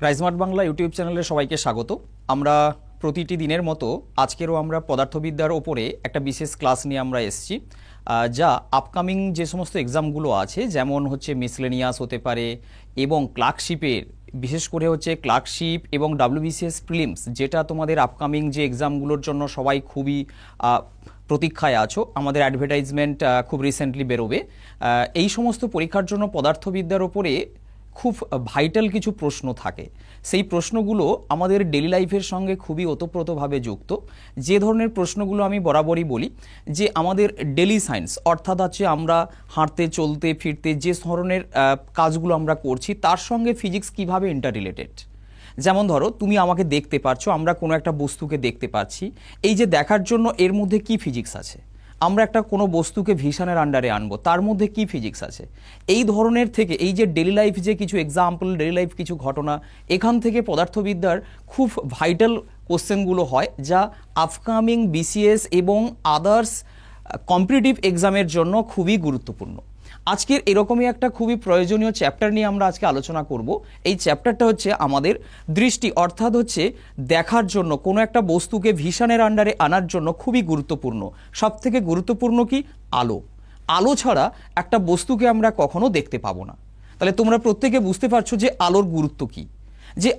রাইজমার্ট Bangla YouTube চ্যানেলে সবাইকে স্বাগত। আমরা প্রতিটি দিনের মতো আজকেরও আমরা পদার্থবিদ্যার ওপরে একটা বিশেষ ক্লাস নিয়ে আমরা এসেছি, যা আপকামিং যে সমস্ত এক্সামগুলো আছে, যেমন হচ্ছে মিসলেনিয়াস হতে পারে এবং ক্লার্কশিপের, বিশেষ করে হচ্ছে ক্লার্কশিপ এবং WBCS প্রিলিমস, যেটা তোমাদের আপকামিং যে এক্সামগুলোর জন্য সবাই খুবই প্রতীক্ষায় আছো। আমাদের অ্যাডভার্টাইজমেন্ট খুব রিসেন্টলি বেরোবে। এই সমস্ত পরীক্ষার জন্য পদার্থবিদ্যার ওপরে খুব ভাইটাল কিছু প্রশ্ন থাকে। সেই প্রশ্নগুলো আমাদের ডেলি লাইফের সঙ্গে খুবই ওতপ্রোতভাবে যুক্ত। যে ধরনের প্রশ্নগুলো আমি বরাবরই বলি যে আমাদের ডেলি সায়েন্স, অর্থাৎ হচ্ছে আমরা হাঁটতে চলতে ফিরতে যে ধরনের কাজগুলো আমরা করছি তার সঙ্গে ফিজিক্স কিভাবে ইন্টার রিলেটেড। যেমন ধরো, তুমি আমাকে দেখতে পারছো, আমরা কোনো একটা বস্তুকে দেখতে পাচ্ছি, এই যে দেখার জন্য এর মধ্যে কি ফিজিক্স আছে। আমরা একটা কোনো বস্তুকে ভিশনের আন্ডারে আনবো, তার মধ্যে কি ফিজিক্স আছে। এই ধরনের থেকে, এই যে ডেলি লাইফ যে কিছু এক্সাম্পল, ডেলি লাইফ কিছু ঘটনা, এখান থেকে পদার্থবিদ্যার খুব ভাইটাল কোশ্চেনগুলো হয়, যা আপকামিং BCS এবং আদার্স কম্পিটিটিভ এক্সামের জন্য খুবই গুরুত্বপূর্ণ। আজকের এরকমই একটা খুবই প্রয়োজনীয় চ্যাপ্টার নিয়ে আমরা আজকে আলোচনা করব। এই চ্যাপ্টারটা হচ্ছে আমাদের দৃষ্টি, অর্থাৎ হচ্ছে দেখার জন্য কোনো একটা বস্তুকে ভিশনের আন্ডারে আনার জন্য খুবই গুরুত্বপূর্ণ। সবথেকে গুরুত্বপূর্ণ কি? আলো। আলো ছাড়া একটা বস্তুকে আমরা কখনো দেখতে পাবো না। তাহলে তোমরা প্রত্যেকে বুঝতে পারছো যে আলোর গুরুত্ব কি। যে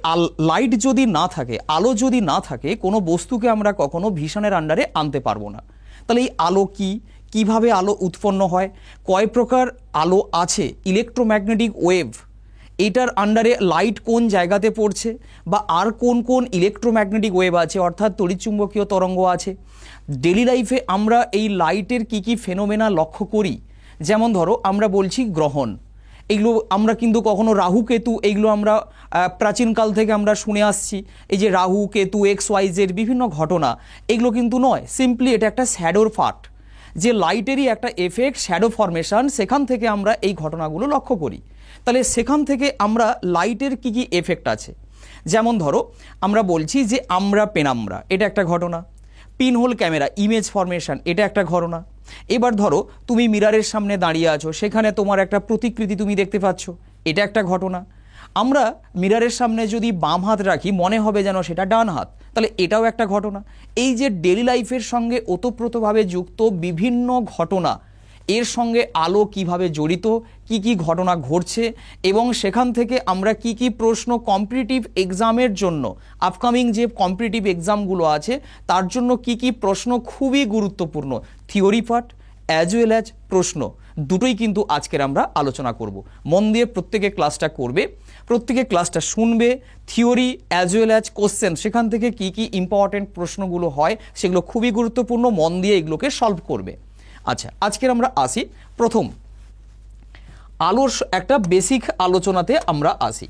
লাইট যদি না থাকে, আলো যদি না থাকে, কোনো বস্তুকে আমরা কখনো ভিশনের আন্ডারে আনতে পারবো না। তাহলে এই আলো কি, কিভাবে আলো উৎপন্ন হয়, কয় প্রকার আলো আছে, ইলেকট্রোম্যাগনেটিক ওয়েভ, এটার আন্ডারে লাইট কোন জায়গাতে পড়ছে, বা আর কোন কোন ইলেকট্রোম্যাগনেটিক ওয়েভ আছে, অর্থাৎ তড়িৎচুম্বকীয় তরঙ্গ আছে। ডেলি লাইফে আমরা এই লাইটের কি কি ফেনোমেনা লক্ষ্য করি। যেমন ধরো, আমরা বলছি গ্রহণ, এগুলো আমরা কিন্তু কখনো রাহু কেতু, এইগুলো আমরা প্রাচীনকাল থেকে আমরা শুনে আসছি। এই যে রাহু কেতু XYZ বিভিন্ন ঘটনা, এগুলো কিন্তু নয়, সিম্পলি এটা একটা শ্যাডোর পার্ট, যে লাইটেরই একটা এফেক্ট, শ্যাডো ফরমেশন, সেখান থেকে আমরা এই ঘটনাগুলো লক্ষ্য করি। তাহলে সেখান থেকে আমরা লাইটের কি কি এফেক্ট আছে, যেমন ধরো আমরা বলছি যে আমরা পেনাম্রা, এটা একটা ঘটনা। পিনহোল ক্যামেরা, ইমেজ ফরমেশন, এটা একটা ঘটনা। এবার ধরো তুমি মিররের সামনে দাঁড়িয়ে আছো, সেখানে তোমার একটা প্রতিকৃতি তুমি দেখতে পাচ্ছ, এটা একটা ঘটনা। আমরা মিররের সামনে যদি বাম হাত রাখি, মনে হবে যেন সেটা ডান হাত, তাহলে এটাও একটা ঘটনা। এই যে ডেলি লাইফের সঙ্গে ওতপ্রোতভাবে যুক্ত বিভিন্ন ঘটনা, এর সঙ্গে আলো কিভাবে জড়িত, কি কি ঘটনা ঘটছে, এবং সেখান থেকে আমরা কি কি প্রশ্ন কম্পিটিটিভ এক্সামের জন্য, আপকামিং যে কম্পিটিটিভ এক্সামগুলো আছে তার জন্য কি কি প্রশ্ন খুবই গুরুত্বপূর্ণ, theory part as well as প্রশ্ন, দুটোই কিন্তু আজকের আমরা আলোচনা করব। মন দিয়ে প্রত্যেকে ক্লাসটা করবে, প্রত্যেকে ক্লাসটা শুনবে। Theory as well as question, সেখান থেকে কি কি ইম্পর্টেন্ট প্রশ্নগুলো হয় সেগুলো খুবই গুরুত্বপূর্ণ, মন দিয়ে এগুলোকে সলভ করবে। আচ্ছা, আজকের আমরা আসি প্রথম আলোর একটা বেসিক আলোচনাতে আমরা আসি।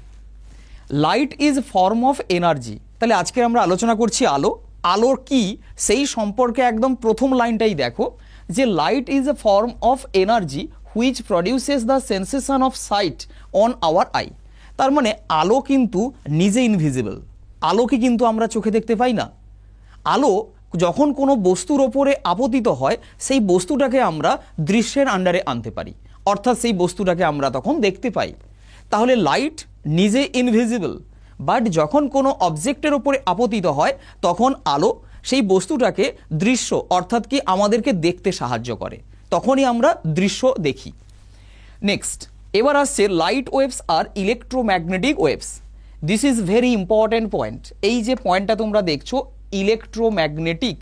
Light is form of energy. তাহলে আজকে আমরা আলোচনা করছি আলো। আলোর কি সেই সম্পর্কে একদম প্রথম লাইনটাই দেখো, যে light is a form of energy which produces the sensation of sight on our eye. তার মানে আলো কিন্তু নিজে ইনভিজিবল, আলোকে কিন্তু আমরা চোখে দেখতে পাই না। আলো যখন কোনো বস্তুর ওপরে আপতিত হয়, সেই বস্তুটাকে আমরা দৃশ্যের আন্ডারে আনতে পারি, অর্থাৎ সেই বস্তুটাকে আমরা তখন দেখতে পাই। তাহলে লাইট নিজে ইনভিজিবল, বাট যখন কোনো অবজেক্টের ওপরে আপতিত হয় তখন আলো সেই বস্তুটাকে দৃশ্য, অর্থাৎ কি আমাদেরকে দেখতে সাহায্য করে, তখনই আমরা দৃশ্য দেখি। নেক্সট, এবার আসছে লাইট ওয়েভস আর electromagnetic waves. This is very important point. এই যে পয়েন্টটা তোমরা দেখছো ইলেকট্রোম্যাগনেটিক,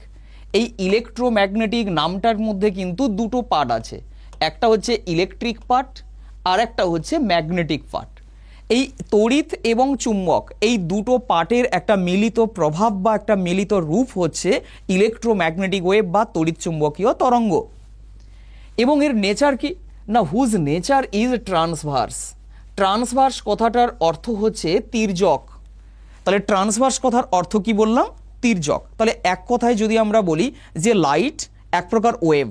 এই ইলেকট্রোম্যাগনেটিক নামটার মধ্যে কিন্তু দুটো পার্ট আছে, একটা হচ্ছে ইলেকট্রিক পার্ট আর একটা হচ্ছে ম্যাগনেটিক পার্ট। এই তড়িৎ এবং চুম্বক, এই দুটো পার্টের একটা মিলিত প্রভাব বা একটা মিলিত রূপ হচ্ছে ইলেকট্রোম্যাগনেটিক ওয়েভ বা তড়িৎ চুম্বকীয় তরঙ্গ। এবং এর নেচার কি না, whose nature is transverse. Transverse কথাটার অর্থ হচ্ছে তির্যক। তাহলে ট্রান্সভার্স কথার অর্থ কি বললাম? তির্যক। তাহলে এক কথায় যদি আমরা বলি যে লাইট এক প্রকার ওয়েভ,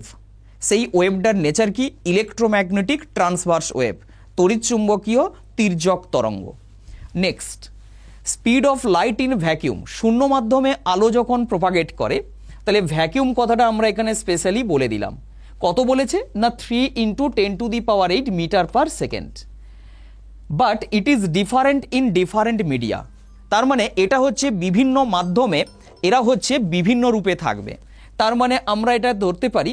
সেই ওয়েভটার নেচার কি? ইলেকট্রোম্যাগনেটিক ট্রান্সভার্স ওয়েভ, তড়িৎচুম্বকীয় তির্যক তরঙ্গ। Next, speed of light in vacuum. শূন্য মাধ্যমে আলো যখন প্রপাগেট করে, তাহলে ভ্যাকিউম কথাটা আমরা এখানে স্পেশালি বলে দিলাম। কত বলেছে না, 3 × 10⁸ metre per second. But it is different in different media. তার মানে এটা হচ্ছে বিভিন্ন মাধ্যমে, এরা হচ্ছে বিভিন্ন রূপে থাকবে। তার মানে আমরা এটা ধরতে পারি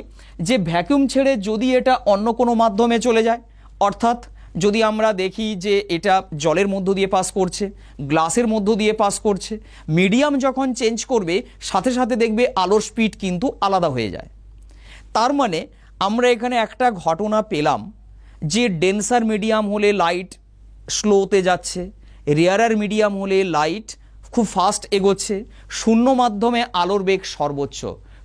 যে ভ্যাকুয়াম ছেড়ে যদি এটা অন্য কোনো মাধ্যমে চলে যায়, অর্থাৎ যদি আমরা দেখি যে এটা জলের মধ্য দিয়ে পাস করছে, গ্লাসের মধ্য দিয়ে পাস করছে, মিডিয়াম যখন চেঞ্জ করবে সাথে সাথে দেখবে আলোর স্পিড কিন্তু আলাদা হয়ে যায়। তার মানে আমরা এখানে একটা ঘটনা পেলাম যে ডেন্সার মিডিয়াম হলে লাইট স্লোতে যাচ্ছে, রেয়ারার মিডিয়াম হলে লাইট খুব ফাস্ট এগোচ্ছে, শূন্য মাধ্যমে আলোর বেগ সর্বোচ্চ,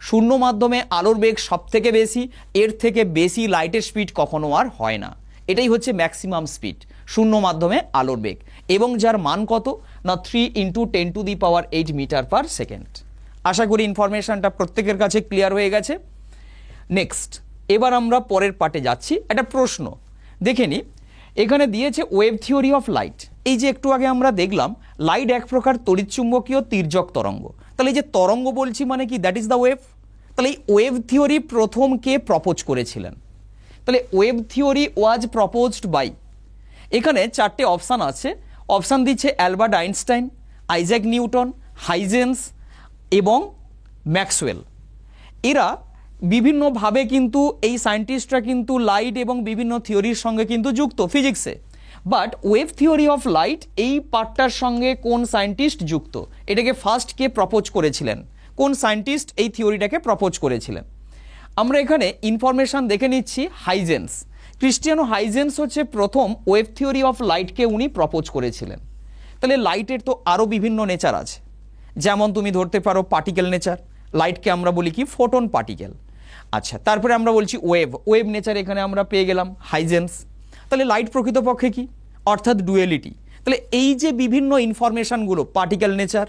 শূন্য মাধ্যমে আলোর বেগ সব থেকে বেশি, এর থেকে বেশি লাইটের স্পিড কখনো আর হয় না। এটাই হচ্ছে ম্যাক্সিমাম স্পিড, শূন্য মাধ্যমে আলোর বেগ, এবং যার মান কত না 3 × 10⁸ মিটার পার সেকেন্ড। আশা করি ইনফরমেশনটা প্রত্যেকের কাছে ক্লিয়ার হয়ে গেছে। নেক্সট, এবার আমরা পরের পার্টে যাচ্ছি। একটা প্রশ্ন দেখে নিই, এখানে দিয়েছে ওয়েভ থিওরি অফ লাইট। এই যে একটু আগে আমরা দেখলাম লাইট এক প্রকার তড়িৎচুম্বকীয় তির্যক তরঙ্গ, তাহলে এই যে তরঙ্গ বলছি মানে কি, দ্যাট ইজ দ্য ওয়েভ। তাহলে এই ওয়েভ থিওরি প্রথম কে প্রপোজ করেছিলেন? তাহলে wave theory was proposed by, এখানে 4টে অপশান আছে। অপশান দিচ্ছে Albert Einstein, Isaac Newton, Huygens এবং ম্যাক্সওয়েল। এরা বিভিন্নভাবে কিন্তু এই সায়েন্টিস্টরা কিন্তু লাইট এবং বিভিন্ন থিওরির সঙ্গে কিন্তু যুক্ত ফিজিক্সে। But wave theory of light এই পার্টটার সঙ্গে কোন সায়েন্টিস্ট যুক্ত, এটাকে ফার্স্ট কে প্রপোজ করেছিলেন, কোন সায়েন্টিস্ট এই থিওরিটাকে প্রপোজ করেছিলেন? আমরা এখানে ইনফরমেশন দেখে নিচ্ছি। হাইজেন্স, ক্রিস্টিয়ানো হাইজেন্স হচ্ছে প্রথম ওয়েভ থিওরি অফ লাইটকে উনি প্রপোজ করেছিলেন। তাহলে লাইটের তো আরও বিভিন্ন নেচার আছে, যেমন তুমি ধরতে পারো পার্টিকেল নেচার, লাইটকে আমরা বলি কি ফোটন পার্টিকেল। আচ্ছা, তারপরে আমরা বলছি ওয়েভ নেচার, এখানে আমরা পেয়ে গেলাম হাইজেন্স। তাহলে লাইট প্রকৃতপক্ষে কি, অর্থাৎ ডুয়েলিটি। তাহলে এই যে বিভিন্ন ইনফরমেশনগুলো, particle nature,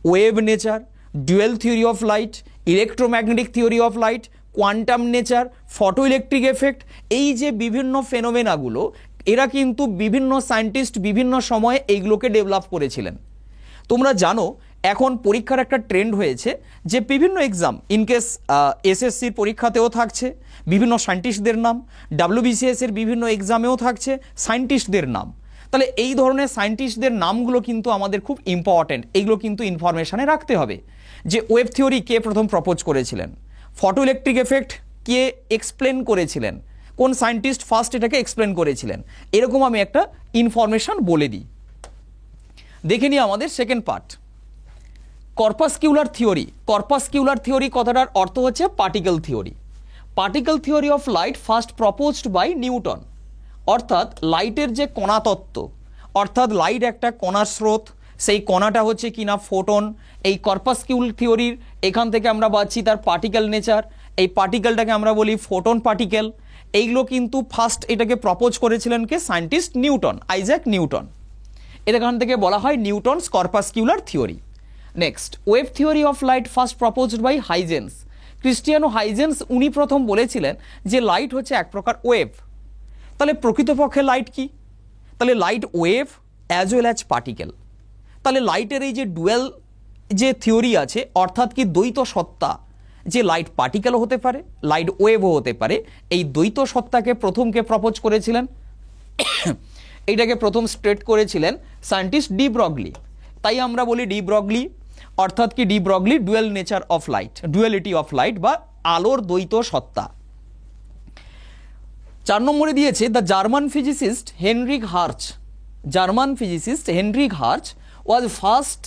wave nature, dual theory of light, electromagnetic theory of light, quantum nature, photo electric effect, এই যে বিভিন্ন ফেনোমেনাগুলো, এরা কিন্তু বিভিন্ন সায়েন্টিস্ট বিভিন্ন সময়ে এইগুলোকে ডেভেলপ করেছিলেন। তোমরা জানো এখন পরীক্ষার একটা ট্রেন্ড হয়েছে যে বিভিন্ন এক্সাম, ইনকেস এসএসসির পরীক্ষাতেও থাকছে বিভিন্ন সায়েন্টিস্টদের নাম, WBCS এর বিভিন্ন এক্সামেও থাকছে সায়েন্টিস্টদের নাম। তাহলে এই ধরনের সায়েন্টিস্টদের নামগুলো কিন্তু আমাদের খুব ইম্পর্ট্যান্ট, এইগুলো কিন্তু ইনফরমেশানে রাখতে হবে। যে ওয়েভ থিওরি কে প্রথম প্রপোজ করেছিলেন, ফটো ইলেকট্রিক এফেক্ট কে এক্সপ্লেন করেছিলেন, কোন সায়েন্টিস্ট ফার্স্ট এটাকে এক্সপ্লেন করেছিলেন, এরকম আমি একটা ইনফরমেশান বলে দিই। দেখে নিই আমাদের second part, corpuscular theory. Corpuscular theory কথাটার অর্থ হচ্ছে particle theory. Particle theory of light first proposed by Newton. অর্থাৎ লাইটের যে কণা তত্ত্ব, অর্থাৎ লাইট একটা কণার স্রোত, সেই কণাটা হচ্ছে কিনা ফোটন। এই কর্পাসকিউল থিওরির এখান থেকে আমরা পাচ্ছি তার পার্টিকেল নেচার, এই পার্টিকেলটাকে আমরা বলি ফোটন পার্টিকেল। এইগুলো কিন্তু ফার্স্ট এটাকে প্রপোজ করেছিলেন কে, সায়েন্টিস্ট নিউটন, আইজ্যাক নিউটন। এখান থেকে বলা হয় Newton's corpuscular theory. Next, wave theory of light first proposed by Huygens. Christiaan Huygens উনি প্রথম বলেছিলেন যে লাইট হচ্ছে এক প্রকার ওয়েভ। তাহলে প্রকৃতপক্ষে লাইট কি? তাহলে light wave as well as particle. তাহলে লাইটের এই যে ডুয়েল যে থিওরি আছে, অর্থাৎ কি দ্বৈত সত্তা, যে লাইট পার্টিকেলও হতে পারে, লাইট ওয়েভও হতে পারে, এই দ্বৈত সত্তাকে প্রথমকে প্রপোজ করেছিলেন, এইটাকে প্রথম স্ট্রেট করেছিলেন সায়েন্টিস্ট ডি ব্রগলি। তাই আমরা বলি ডি ব্রগলি, অর্থাৎ কি de Broglie dual nature of light, duality of light বা আলোর দ্বৈত সত্তা। 4 নম্বরে দিয়েছে the German physicist Heinrich Hertz. German physicist Heinrich Hertz was first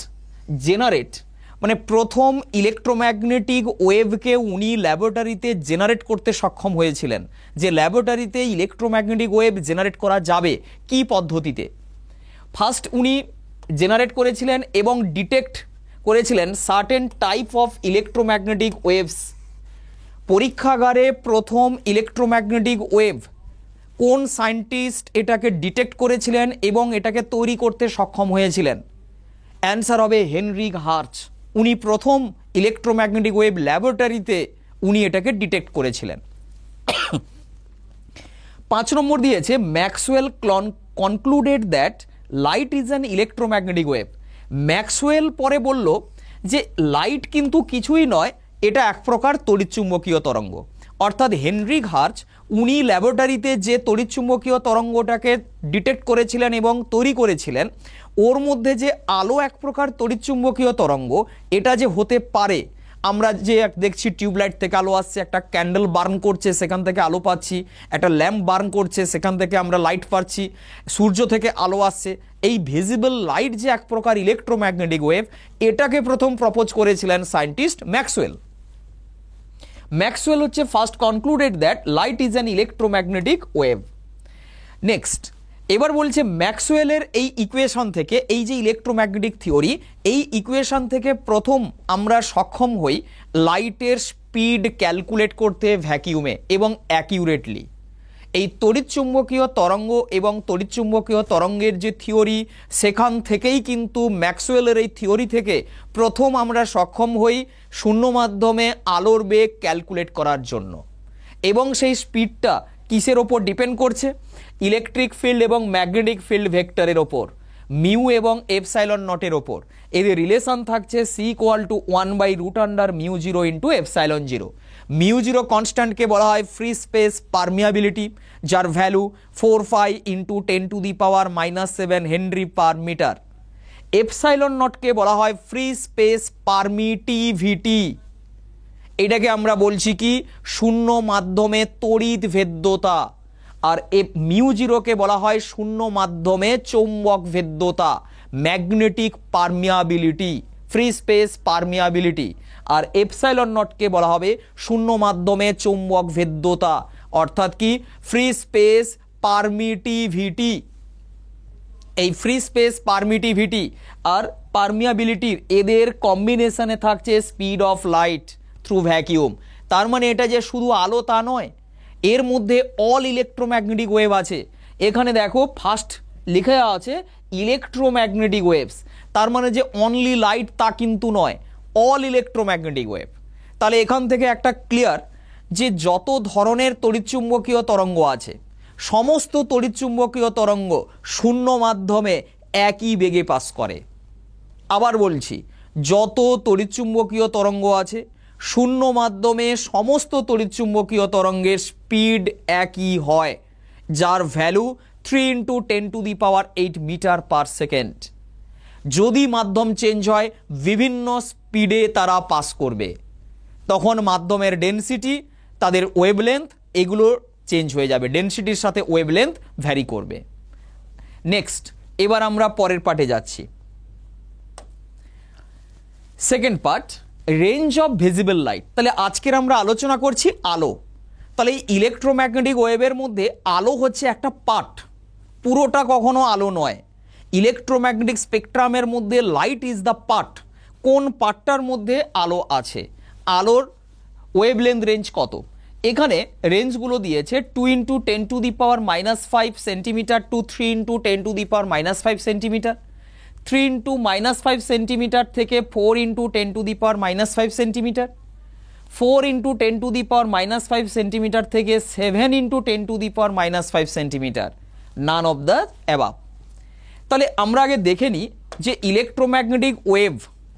generate, মানে প্রথম ইলেকট্রোম্যাগনেটিক ওয়েভকে উনি ল্যাবরেটরিতে জেনারেট করতে সক্ষম হয়েছিলেন। যে ল্যাবরেটরিতে ইলেকট্রোম্যাগনেটিক ওয়েভ জেনারেট করা যাবে কি পদ্ধতিতে, ফার্স্ট উনি জেনারেট করেছিলেন এবং ডিটেক্ট করেছিলেন certain type of electromagnetic waves. পরীক্ষাগারে প্রথম ইলেকট্রোম্যাগনেটিক ওয়েভ কোন সায়েন্টিস্ট এটাকে ডিটেক্ট করেছিলেন এবং এটাকে তৈরি করতে সক্ষম হয়েছিলেন? অ্যান্সার হবে হেনরিক হার্চ। উনি প্রথম ইলেকট্রোম্যাগনেটিক ওয়েভ ল্যাবরেটরিতে উনি এটাকে ডিটেক্ট করেছিলেন। 5 নম্বর দিয়েছে Maxwell concluded that light is an electromagnetic wave. Maxwell পরে বলল যে লাইট কিন্তু কিছুই নয়, এটা এক প্রকার তড়িৎচুম্বকীয় তরঙ্গ। অর্থাৎ হেনরি হার্জ উনি ল্যাবরেটরিতে যে তড়িৎচুম্বকীয় তরঙ্গটাকে ডিটেক্ট করেছিলেন এবং তৈরি করেছিলেন, ওর মধ্যে যে আলো এক প্রকার তড়িৎচুম্বকীয় তরঙ্গ, এটা যে হতে পারে, আমরা যে দেখছি টিউবলাইট থেকে আলো আসছে, একটা ক্যান্ডেল বার্ন করছে সেখান থেকে আলো পাচ্ছি, একটা ল্যাম্প বার্ন করছে সেখান থেকে আমরা লাইট পাচ্ছি, সূর্য থেকে আলো আসছে, এই ভিজিবল লাইট যে এক প্রকার ইলেকট্রোম্যাগনেটিক ওয়েভ, এটাকে প্রথম প্রপোজ করেছিলেন সায়েন্টিস্ট ম্যাক্সওয়েল। ম্যাক্সওয়েল হচ্ছে first concluded that light is an electromagnetic wave. Next, এবার বলছে ম্যাক্সওয়েলের এই ইকুয়েশন থেকে, এই যে ইলেকট্রোম্যাগনেটিক থিওরি, এই ইকুয়েশন থেকে প্রথম আমরা সক্ষম হই লাইটের স্পিড ক্যালকুলেট করতে ভ্যাকিউমে এবং অ্যাকিউরেটলি। এই তড়িৎচুম্বকীয় তরঙ্গ এবং তড়িৎচুম্বকীয় তরঙ্গের যে থিওরি, সেখান থেকেই কিন্তু ম্যাক্সওয়েলের এই থিওরি থেকে প্রথম আমরা সক্ষম হই শূন্য মাধ্যমে আলোর বেগ ক্যালকুলেট করার জন্য। এবং সেই স্পিডটা কিসের ওপর ডিপেন্ড করছে? ইলেকট্রিক ফিল্ড এবং ম্যাগনেটিক ফিল্ড ভেক্টরের ওপর, মিউ এবং এপসাইলন নটের ওপর। এদের রিলেশন থাকছে C=1/√μ0 × এপসাইলন 0। μ0 কনস্ট্যান্টকে বলা হয় ফ্রি স্পেস পারমিয়াবিলিটি, যার value 4π × 10⁻⁻7 henry per metre. Epsilon নটকে বলা হয় ফ্রি স্পেস পারমিটিভিটি, এটাকে আমরা বলছি কি শূন্য মাধ্যমে তড়িৎ ভেদ্যতা। আর μ0কে বলা হয় শূন্য মাধ্যমে চৌম্বক ভেদ্যতা, magnetic permeability, free space permeability. আর এপসাইলন নটকে বলা হবে শূন্য মাধ্যমে চৌম্বক ভেদ্যতা, অর্থাৎ কি ফ্রি স্পেস পারমিটিভিটি। এই ফ্রি স্পেস পারমিটিভিটি আর পারমিয়াবিলিটির এদের কম্বিনেশনে থাকছে speed of light through vacuum. তার মানে এটা যে শুধু আলো তা নয়, এর মধ্যে অল ইলেকট্রোম্যাগনেটিক ওয়েভ আছে। এখানে দেখো ফার্স্ট লিখে আছে ইলেকট্রোম্যাগনেটিক ওয়েভস, তার মানে যে অনলি লাইট তা কিন্তু নয়, অল ইলেকট্রোম্যাগনেটিক ওয়েভ। তাহলে এখান থেকে একটা ক্লিয়ার যে যত ধরনের তড়িৎচুম্বকীয় তরঙ্গ আছে, সমস্ত তড়িৎচুম্বকীয় তরঙ্গ শূন্য মাধ্যমে একই বেগে পাস করে। আবার বলছি, যত তড়িৎচুম্বকীয় তরঙ্গ আছে শূন্য মাধ্যমে সমস্ত তড়িৎচুম্বকীয় তরঙ্গের স্পিড একই হয়, যার ভ্যালু 3 × 10⁸ মিটার পার সেকেন্ড। যদি মাধ্যম চেঞ্জ হয় বিভিন্ন স্পিডে তারা পাস করবে, তখন মাধ্যমের ডেনসিটি, তাদের ওয়েভলেন্থ, এগুলো চেঞ্জ হয়ে যাবে, ডেনসিটির সাথে ওয়েভলেন্থ ভ্যারি করবে। নেক্সট, এবার আমরা পরের পার্টে যাচ্ছি। Second part, range of visible light. তাহলে আজকের আমরা আলোচনা করছি আলো। তাহলে এই ইলেকট্রোম্যাগনেটিক ওয়েভের মধ্যে আলো হচ্ছে একটা পার্ট, পুরোটা কখনো আলো নয়। ইলেকট্রোম্যাগনেটিক স্পেকট্রামের মধ্যে লাইট ইজ দ্য পার্ট। কোন পার্টটার মধ্যে আলো আছে? আলোর ওয়েভলেন্থ রেঞ্জ কত? এখানে রেঞ্জগুলো দিয়েছে 2 × 10⁻⁻5 সেন্টিমিটার টু 3 × 10⁻⁻5 সেন্টিমিটার, 3 × -5 সেন্টিমিটার থেকে 4 × 10⁻⁻5 সেন্টিমিটার, 4 × 10⁻⁻5 সেন্টিমিটার থেকে 7 × 10⁻⁻5 centimetre, none of the above. তাহলে আমরা আগে দেখে নিই যে ইলেকট্রোম্যাগনেটিক ওয়েভ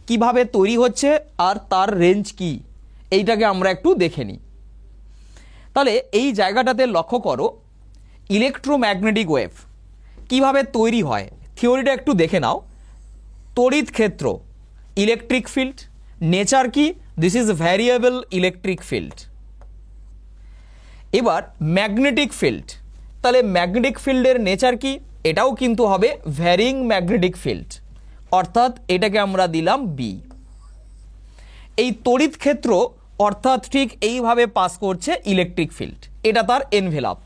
কিভাবে তৈরি হচ্ছে আর তার রেঞ্জ কি, এইটাকে আমরা একটু দেখে নিই। তাহলে এই জায়গাটাতে লক্ষ্য করো, ইলেকট্রোম্যাগনেটিক ওয়েভ কিভাবে তৈরি হয় থিওরিটা একটু দেখে নাও। তড়িৎ ক্ষেত্র, ইলেকট্রিক ফিল্ড, নেচার কি? This is variable electric field. এবার ম্যাগনেটিক ফিল্ড, তাহলে ম্যাগনেটিক ফিল্ডের নেচার কি? এটাও কিন্তু হবে ভ্যারিং ম্যাগনেটিক ফিল্ড, অর্থাৎ এটাকে আমরা দিলাম বি। এই তড়িৎ ক্ষেত্র অর্থাৎ ঠিক এইভাবে পাস করছে ইলেকট্রিক ফিল্ড, এটা তার এনভেলপ।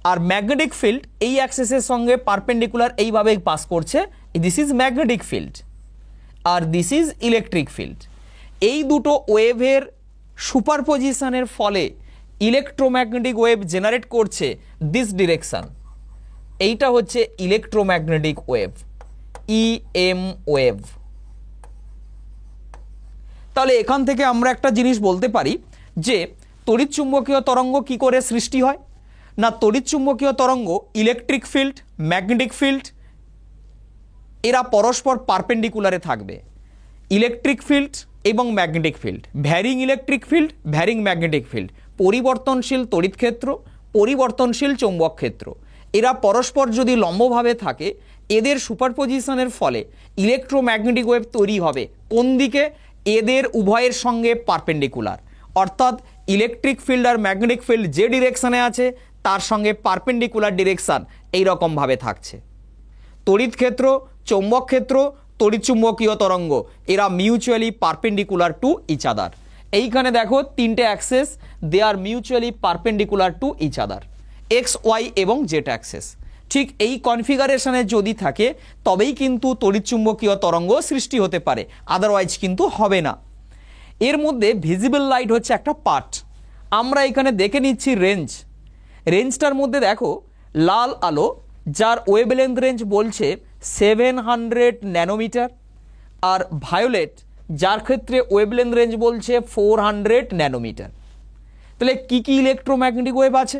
আর ম্যাগনেটিক ফিল্ড এই অ্যাক্সিসের সঙ্গে পারপেন্ডিকুলার এইভাবে পাস করছে, দিস ইজ ম্যাগনেটিক ফিল্ড, আর দিস ইজ ইলেকট্রিক ফিল্ড। এই দুটো ওয়েভের সুপারপজিশনের ফলে ইলেকট্রোম্যাগনেটিক ওয়েভ জেনারেট করছে দিস ডিরেকশন, এইটা হচ্ছে ইলেকট্রোম্যাগনেটিক ওয়েভ, ইএম ওয়েভ। তাহলে এখান থেকে আমরা একটা জিনিস বলতে পারি যে তড়িৎচুম্বকীয় তরঙ্গ কি করে সৃষ্টি হয় না, তড়িৎচুম্বকীয় তরঙ্গ ইলেকট্রিক ফিল্ড, ম্যাগনেটিক ফিল্ড এরা পরস্পর পারপেন্ডিকুলারে থাকবে। ইলেকট্রিক ফিল্ড এবং magnetic field, varying electric field, varying magnetic field, পরিবর্তনশীল তড়িৎ ক্ষেত্র, পরিবর্তনশীল চৌম্বক ক্ষেত্র, এরা পরস্পর যদি লম্বভাবে থাকে এদের সুপারপজিশনের ফলে ইলেকট্রোম্যাগনেটিক ওয়েভ তৈরি হবে কোন দিকে? এদের উভয়ের সঙ্গে পারপেন্ডিকুলার, অর্থাৎ ইলেকট্রিক ফিল্ড আর ম্যাগনেটিক ফিল্ড যে ডিরেকশানে আছে তার সঙ্গে পারপেন্ডিকুলার ডিরেকশান এইরকমভাবে থাকছে। তড়িৎ ক্ষেত্র, চৌম্বক ক্ষেত্র, তড়িৎচুম্বকীয় তরঙ্গ, এরা mutually perpendicular to each other. এইখানে দেখো তিনটে axes, they are mutually perpendicular to each other, X, Y এবং জেড অ্যাক্সেস। ঠিক এই কনফিগারেশনে যদি থাকে তবেই কিন্তু তড়িৎচুম্বকীয় তরঙ্গ সৃষ্টি হতে পারে, আদারওয়াইজ কিন্তু হবে না। এর মধ্যে ভিজিবল লাইট হচ্ছে একটা পার্ট। আমরা এখানে দেখে নিচ্ছি রেঞ্জ। রেঞ্জটার মধ্যে দেখো লাল আলো যার ওয়েভলেন্থ রেঞ্জ বলছে 700 ন্যানোমিটার, আর ভায়োলেট যার ক্ষেত্রে ওয়েভলেন্থ রেঞ্জ বলছে 400 ন্যানোমিটার। তাহলে কি কি ইলেকট্রোম্যাগনেটিক ওয়েভ আছে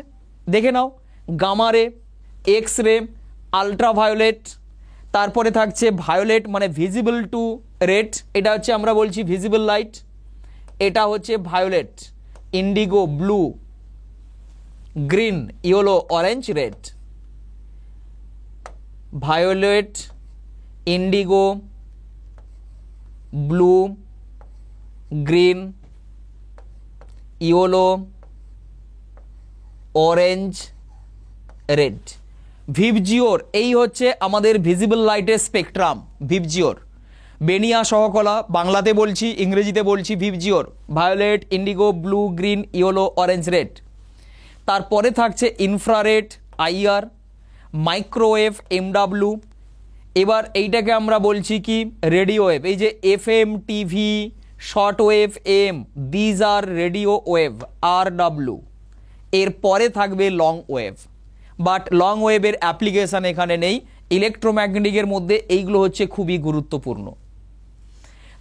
দেখে নাও। গামা রে, এক্স রে, আলট্রাভায়োলেট, তারপরে থাকছে ভায়োলেট মানে ভিজিবল টু রেড, এটা হচ্ছে আমরা বলছি ভিজিবল লাইট। এটা হচ্ছে violet, indigo, blue, green, yellow, orange, red. Violet, indigo, blue, green, yellow, orange, red. VIBGYOR, এই হচ্ছে আমাদের ভিজিবল লাইটের স্পেকট্রাম। ভিবজিওর, বেনিয়া সহকলা, বাংলাতে বলছি, ইংরেজিতে বলছি VIBGYOR, violet, indigo, blue, green, yellow, orange, red. তারপরে থাকছে ইনফ্রারেড, আইআর, মাইক্রোওয়েভ, এমডাব্লু। এবার এইটাকে আমরা বলছি কি রেডিও ওয়েভ। এই যে FM, TV, short wave, M, these are radio wave, RW. এরপরে থাকবে লং ওয়েভ, বাট লং ওয়েভের অ্যাপ্লিকেশান এখানে নেই। ইলেকট্রোম্যাগনেটিকের মধ্যে এইগুলো হচ্ছে খুবই গুরুত্বপূর্ণ।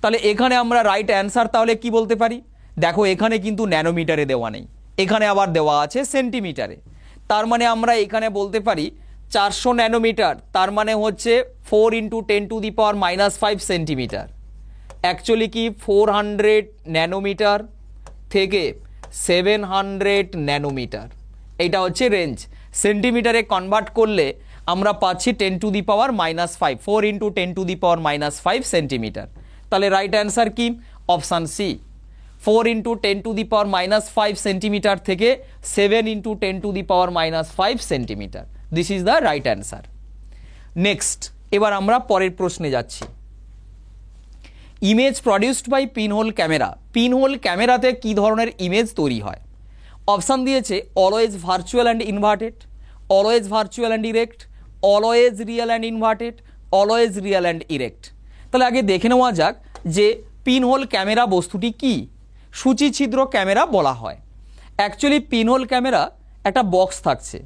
তাহলে এখানে আমরা রাইট অ্যান্সার তাহলে কি বলতে পারি? দেখো এখানে কিন্তু ন্যানোমিটারে দেওয়া নেই, এখানে আবার দেওয়া আছে সেন্টিমিটারে। তার মানে আমরা এখানে বলতে পারি 400 ন্যানোমিটার, তার মানে হচ্ছে 4 × 10⁻⁻5 সেন্টিমিটার। অ্যাকচুয়ালি কি 400 ন্যানোমিটার থেকে 700 ন্যানোমিটার, এইটা হচ্ছে রেঞ্জ। সেন্টিমিটারে কনভার্ট করলে আমরা পাচ্ছি 10⁻⁻5, 4 × 10⁻⁻5 সেন্টিমিটার। তাহলে রাইট অ্যান্সার কি? অপশান সি, 4 × 10⁻⁻5 সেন্টিমিটার থেকে 7 × 10⁻⁻5 centimetre. This is the right answer. Next, এবার আমরা পরের প্রশ্নে যাচ্ছি। Image produced by pinhole camera. Pinhole ক্যামেরাতে কী ধরনের ইমেজ তৈরি হয়? অপশান দিয়েছে always virtual and inverted, always virtual and erect, always real and inverted, always real and erect. তাহলে আগে দেখে নেওয়া যাক যে পিনহোল ক্যামেরা বস্তুটি কি। সূচিছিদ্র ক্যামেরা বলা হয়। অ্যাকচুয়ালি পিনহোল ক্যামেরা একটা বক্স থাকছে,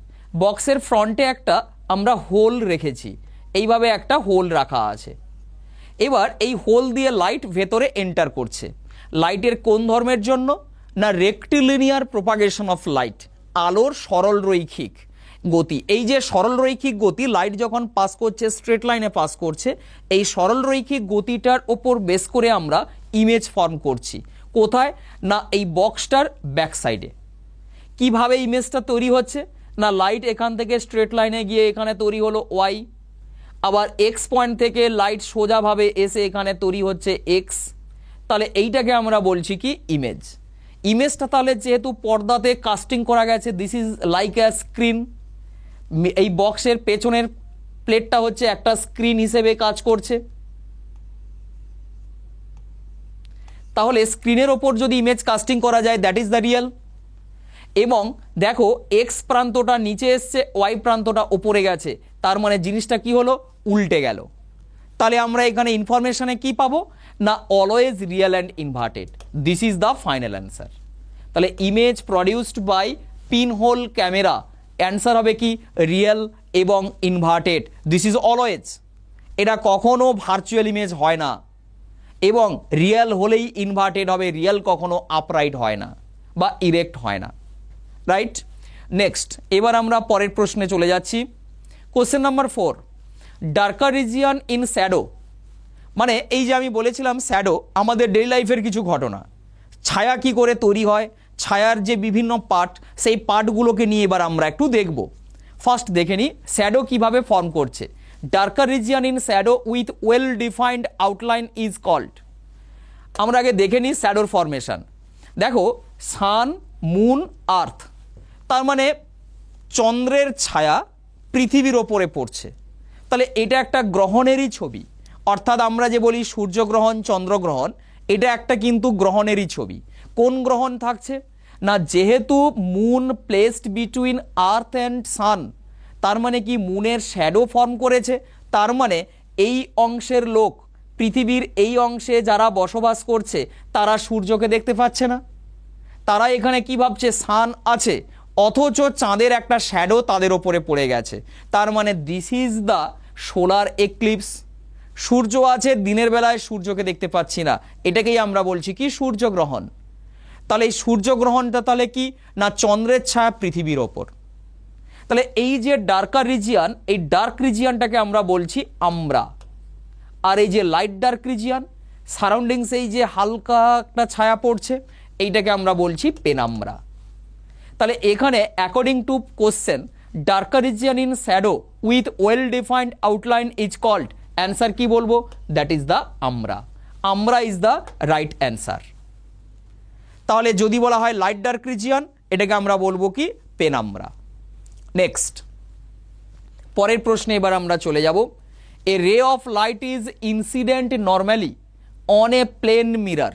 বক্সের ফ্রন্টে একটা আমরা হোল রেখেছি, এইভাবে একটা হোল রাখা আছে। এবার এই হোল দিয়ে লাইট ভেতরে এন্টার করছে। লাইটের কোন ধর্মের জন্য? না রেক্টিলিনিয়ার প্রোপাগেশন অফ লাইট, আলোর সরল রৈখিক গতি। এই যে সরল রৈখিক গতি, লাইট যখন পাস করছে স্ট্রেট লাইনে পাস করছে, এই সরল রৈখিক গতিটার ওপর বেস করে আমরা ইমেজ ফর্ম করছি। কোথায়? না এই বক্সটার ব্যাক সাইডে। কিভাবে ইমেজটা তৈরি হচ্ছে? না লাইট এখান থেকে স্ট্রেট লাইনে গিয়ে এখানে তৈরি হলো ওয়াই, আবার এক্স পয়েন্ট থেকে লাইট সোজাভাবে এসে এখানে তৈরি হচ্ছে এক্স। তাহলে এইটাকে আমরা বলছি কি ইমেজ। ইমেজটা তাহলে যেহেতু পর্দাতে কাস্টিং করা গেছে, this is like a screen. এই বক্সের পেছনের প্লেটটা হচ্ছে একটা স্ক্রিন হিসেবে কাজ করছে। তাহলে স্ক্রিনের ওপর যদি ইমেজ কাস্টিং করা যায়, দ্যাট ইজ দ্য রিয়েল। এবং দেখো এক্স প্রান্তটা নিচে এসছে, ওয়াই প্রান্তটা ওপরে গেছে, তার মানে জিনিসটা কি হলো? উল্টে গেল। তাহলে আমরা এখানে ইনফরমেশনে কি পাবো? না always real and inverted. This is the final answer. তাহলে image produced by pinhole camera, answer হবে কি রিয়েল এবং ইনভার্টেড। This is always. এটা কখনো ভার্চুয়াল ইমেজ হয় না, এবং রিয়েল হলেই ইনভার্টেড হবে, রিয়েল কখনো আপরাইট হয় না বা ইরেক্ট হয় না। রাইট। নেক্সট, এবার আমরা পরের প্রশ্নে চলে যাচ্ছি। Question number 4, darker region in shadow মানে এই যে আমি বলেছিলাম শ্যাডো আমাদের ডেইলি লাইফের কিছু ঘটনা, ছায়া কি করে তৈরি হয়, ছায়ার যে বিভিন্ন পার্ট, সেই পার্টগুলোকে নিয়ে এবার আমরা একটু দেখব। ফার্স্ট দেখে নিই শ্যাডো কিভাবে ফর্ম করছে। Darker region in shadow with well defined outline is called. আমরা আগে দেখে নিই শ্যাডোর ফরমেশন। দেখো সান, মুন, আর্থ, তার মানে চন্দ্রের ছায়া পৃথিবীর ওপরে পড়ছে, তাহলে এটা একটা গ্রহণেরই ছবি। অর্থাৎ আমরা যে বলি সূর্যগ্রহণ, চন্দ্রগ্রহণ, এটা একটা কিন্তু গ্রহণেরই ছবি। কোন গ্রহণ থাকছে না, যেহেতু moon placed between earth and sun, তার মানে কি মুনের শ্যাডো ফর্ম করেছে, তার মানে এই অংশের লোক, পৃথিবীর এই অংশে যারা বসবাস করছে তারা সূর্যকে দেখতে পাচ্ছে না, তারা এখানে কি ভাবছে সান আছে, অথচ চাঁদের একটা শ্যাডো তাদের ওপরে পড়ে গেছে, তার মানে this is the solar eclipse. সূর্য আছে, দিনের বেলায় সূর্যকে দেখতে পাচ্ছি না, এটাকেই আমরা বলছি কি সূর্যগ্রহণ। তাহলে এই সূর্যগ্রহণটা তাহলে কি না চন্দ্রের ছায়া পৃথিবীর ওপর। তাহলে এই যে ডার্কার রিজিয়ান, এই ডার্ক রিজিয়ানটাকে আমরা বলছি আমরা, আর এই যে লাইট ডার্ক রিজিয়ান সারাউন্ডিংস এই যে হালকা একটা ছায়া পড়ছে, এইটাকে আমরা বলছি পেনাম্বরা। তাহলে এখানে according to question darker region in shadow with well defined outline is called, answer কি বলবো, দ্যাট ইজ দ্য আমরা। আমরা ইজ দ্য রাইট অ্যান্সার। তাহলে যদি বলা হয় লাইট ডার্ক রিজিয়ান, এটাকে আমরা বলবো কি পেনাম্বরা। নেক্সট পরের প্রশ্নে এবার আমরা চলে যাব। A ray of light is incident normally on a plane mirror.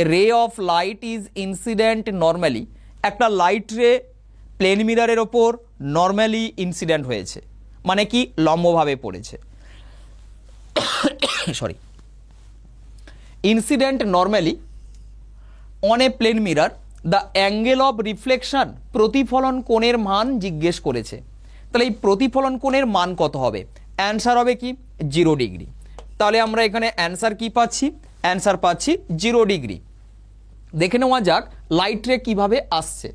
A ray of light is incident normally, একটা লাইট রে প্লেন মিররের ওপর নর্মালি ইনসিডেন্ট হয়েছে, মানে কি লম্বভাবে পড়েছে। Sorry, incident normally on a plane mirror, the angle of reflection, প্রতিফলন কোণের মান জিজ্ঞেস করেছে। তাহলে এই প্রতিফলন কোণের মান কত হবে, অ্যান্সার হবে কি 0 ডিগ্রি। তাহলে আমরা এখানে অ্যান্সার কি পাচ্ছি, অ্যান্সার পাচ্ছি 0 ডিগ্রি। দেখে নেওয়া যাক লাইট রে কিভাবে আসছে।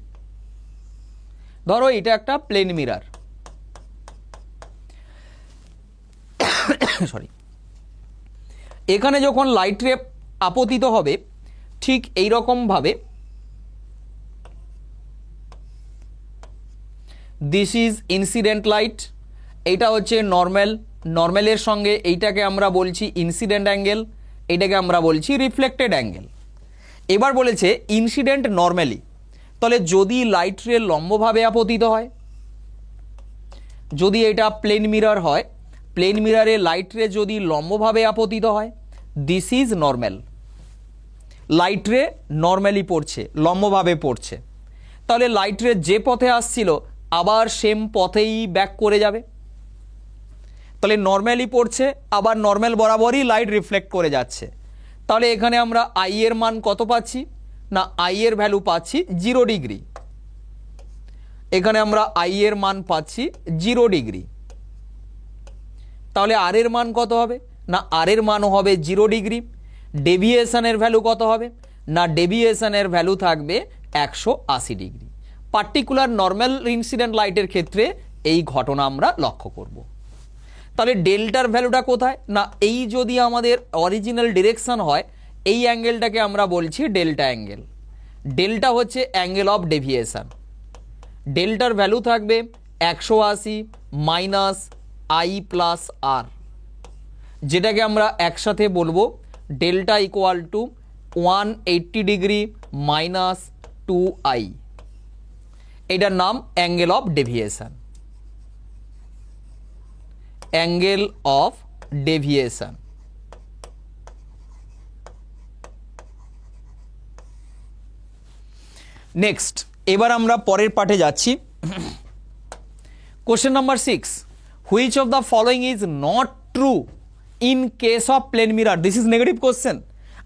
ধরো এটা একটা প্লেন মিরর, সরি, এখানে যখন লাইট রে আপতিত হবে ঠিক এই রকম ভাবে, দিস ইজ ইনসিডেন্ট লাইট, এইটা হচ্ছে নর্মাল, নর্মালের সঙ্গে এইটাকে আমরা বলছি ইনসিডেন্ট অ্যাঙ্গেল, এটাকে আমরা বলছি রিফ্লেক্টেড অ্যাঙ্গেল। এবার বলেছে ইনসিডেন্ট নর্মালি, তাহলে যদি লাইট রে লম্বভাবে আপতিত হয়, যদি এটা প্লেন মিরর হয়, প্লেন মিররে লাইট রে যদি লম্বভাবে আপতিত হয়, দিস ইজ নর্মাল। লাইট রে নর্মালি পড়ছে, লম্বভাবে পড়ছে, তাহলে লাইট রে যে পথে আসছিল আবার সেম পথেই ব্যাক করে যাবে। তাহলে নর্মালি পড়ছে, আবার নর্মাল বরাবরই লাইট রিফ্লেক্ট করে যাচ্ছে। তাহলে এখানে আমরা আই এর মান কত পাচ্ছি না, আই এর ভ্যালু পাচ্ছি 0 ডিগ্রি। এখানে আমরা আই এর মান পাচ্ছি 0 ডিগ্রি। তাহলে আর এর মান কত হবে না, আর এর মানও হবে 0 ডিগ্রি। ডেভিয়েশনের ভ্যালু কত হবে না, ডেভিয়েশনের ভ্যালু থাকবে 180 ডিগ্রি। পার্টিকুলার নর্মাল ইনসিডেন্ট লাইটের ক্ষেত্রে এই ঘটনা আমরা লক্ষ্য করব। তাহলে ডেল্টার ভ্যালুটা কোথায় না, এই যদি আমাদের অরিজিনাল ডিরেকশন হয়, এই অ্যাঙ্গেলটাকে আমরা বলছি ডেল্টা অ্যাঙ্গেল। ডেল্টা হচ্ছে অ্যাঙ্গেল অফ ডেভিয়েশন। ডেল্টার ভ্যালু থাকবে 180 মাইনাস আই প্লাস আর, যেটাকে আমরা একসাথে বলবো delta equal to 180 degree minus 2i। এটার নাম angle of deviation, angle of deviation. Next এবার আমরা পরের পাঠে যাচ্ছি। Question number 6, which of the following is not true in case of plane mirror. This is negative question.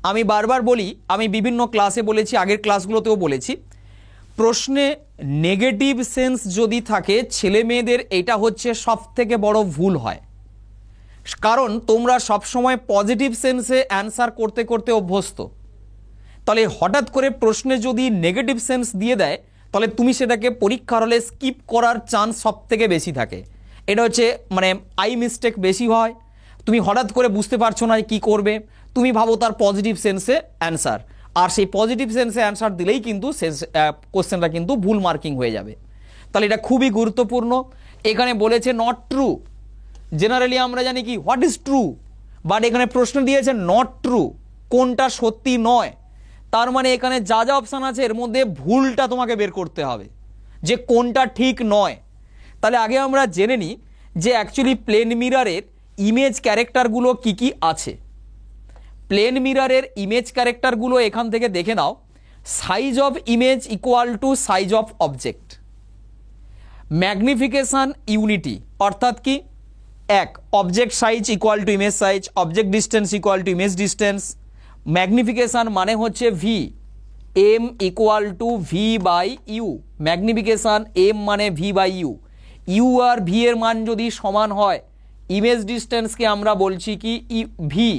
আমি বারবার বলি, আমি বিভিন্ন ক্লাসে বলেছি, আগের ক্লাসগুলোতেও বলেছি, প্রশ্নে নেগেটিভ সেন্স যদি থাকে ছেলে মেয়েদের এটা হচ্ছে সব থেকে বড় ভুল হয়, কারণ তোমরা সবসময় পজিটিভ সেন্সে অ্যান্সার করতে করতে অভ্যস্ত। তাহলে হঠাৎ করে প্রশ্নে যদি নেগেটিভ সেন্স দিয়ে দেয়, তাহলে তুমি সেটাকে পরীক্ষার হলে স্কিপ করার চান্স সব থেকে বেশি থাকে। এটা হচ্ছে মানে আই মিস্টেক বেশি হয়। তুমি হঠাৎ করে বুঝতে পারছো না কি করবে, তুমি ভাবো তার পজিটিভ সেন্সে অ্যান্সার, আর সেই পজিটিভ সেন্সে অ্যান্সার দিলেই কিন্তু কোশ্চেনটা কিন্তু ভুল মার্কিং হয়ে যাবে। তাহলে এটা খুবই গুরুত্বপূর্ণ। এখানে বলেছে নট ট্রু, জেনারেলি আমরা জানি কি হোয়াট ইজ ট্রু, বাট এখানে প্রশ্ন দিয়েছে নট ট্রু, কোনটা সত্যি নয়। তার মানে এখানে যা যা অপশান আছে এর মধ্যে ভুলটা তোমাকে বের করতে হবে যে কোনটা ঠিক নয়। তাহলে আগে আমরা জেনে নিই যে অ্যাকচুয়ালি প্লেন মিররের ইমেজ ক্যারেক্টারগুলো কি কি আছে। প্লেন মিররের ইমেজ ক্যারেক্টারগুলো এখান থেকে দেখে নাও। Size of image equal to size of object, magnification unity অর্থাৎ কি এক, object size equal to image size, object distance equal to image distance. Magnification মানে হচ্ছে V, M equal to V by U, magnification M মানে V by U. U আর V এর মান যদি সমান হয়, ইমেজ ডিস্টেন্সকে আমরা বলছি কি ভি,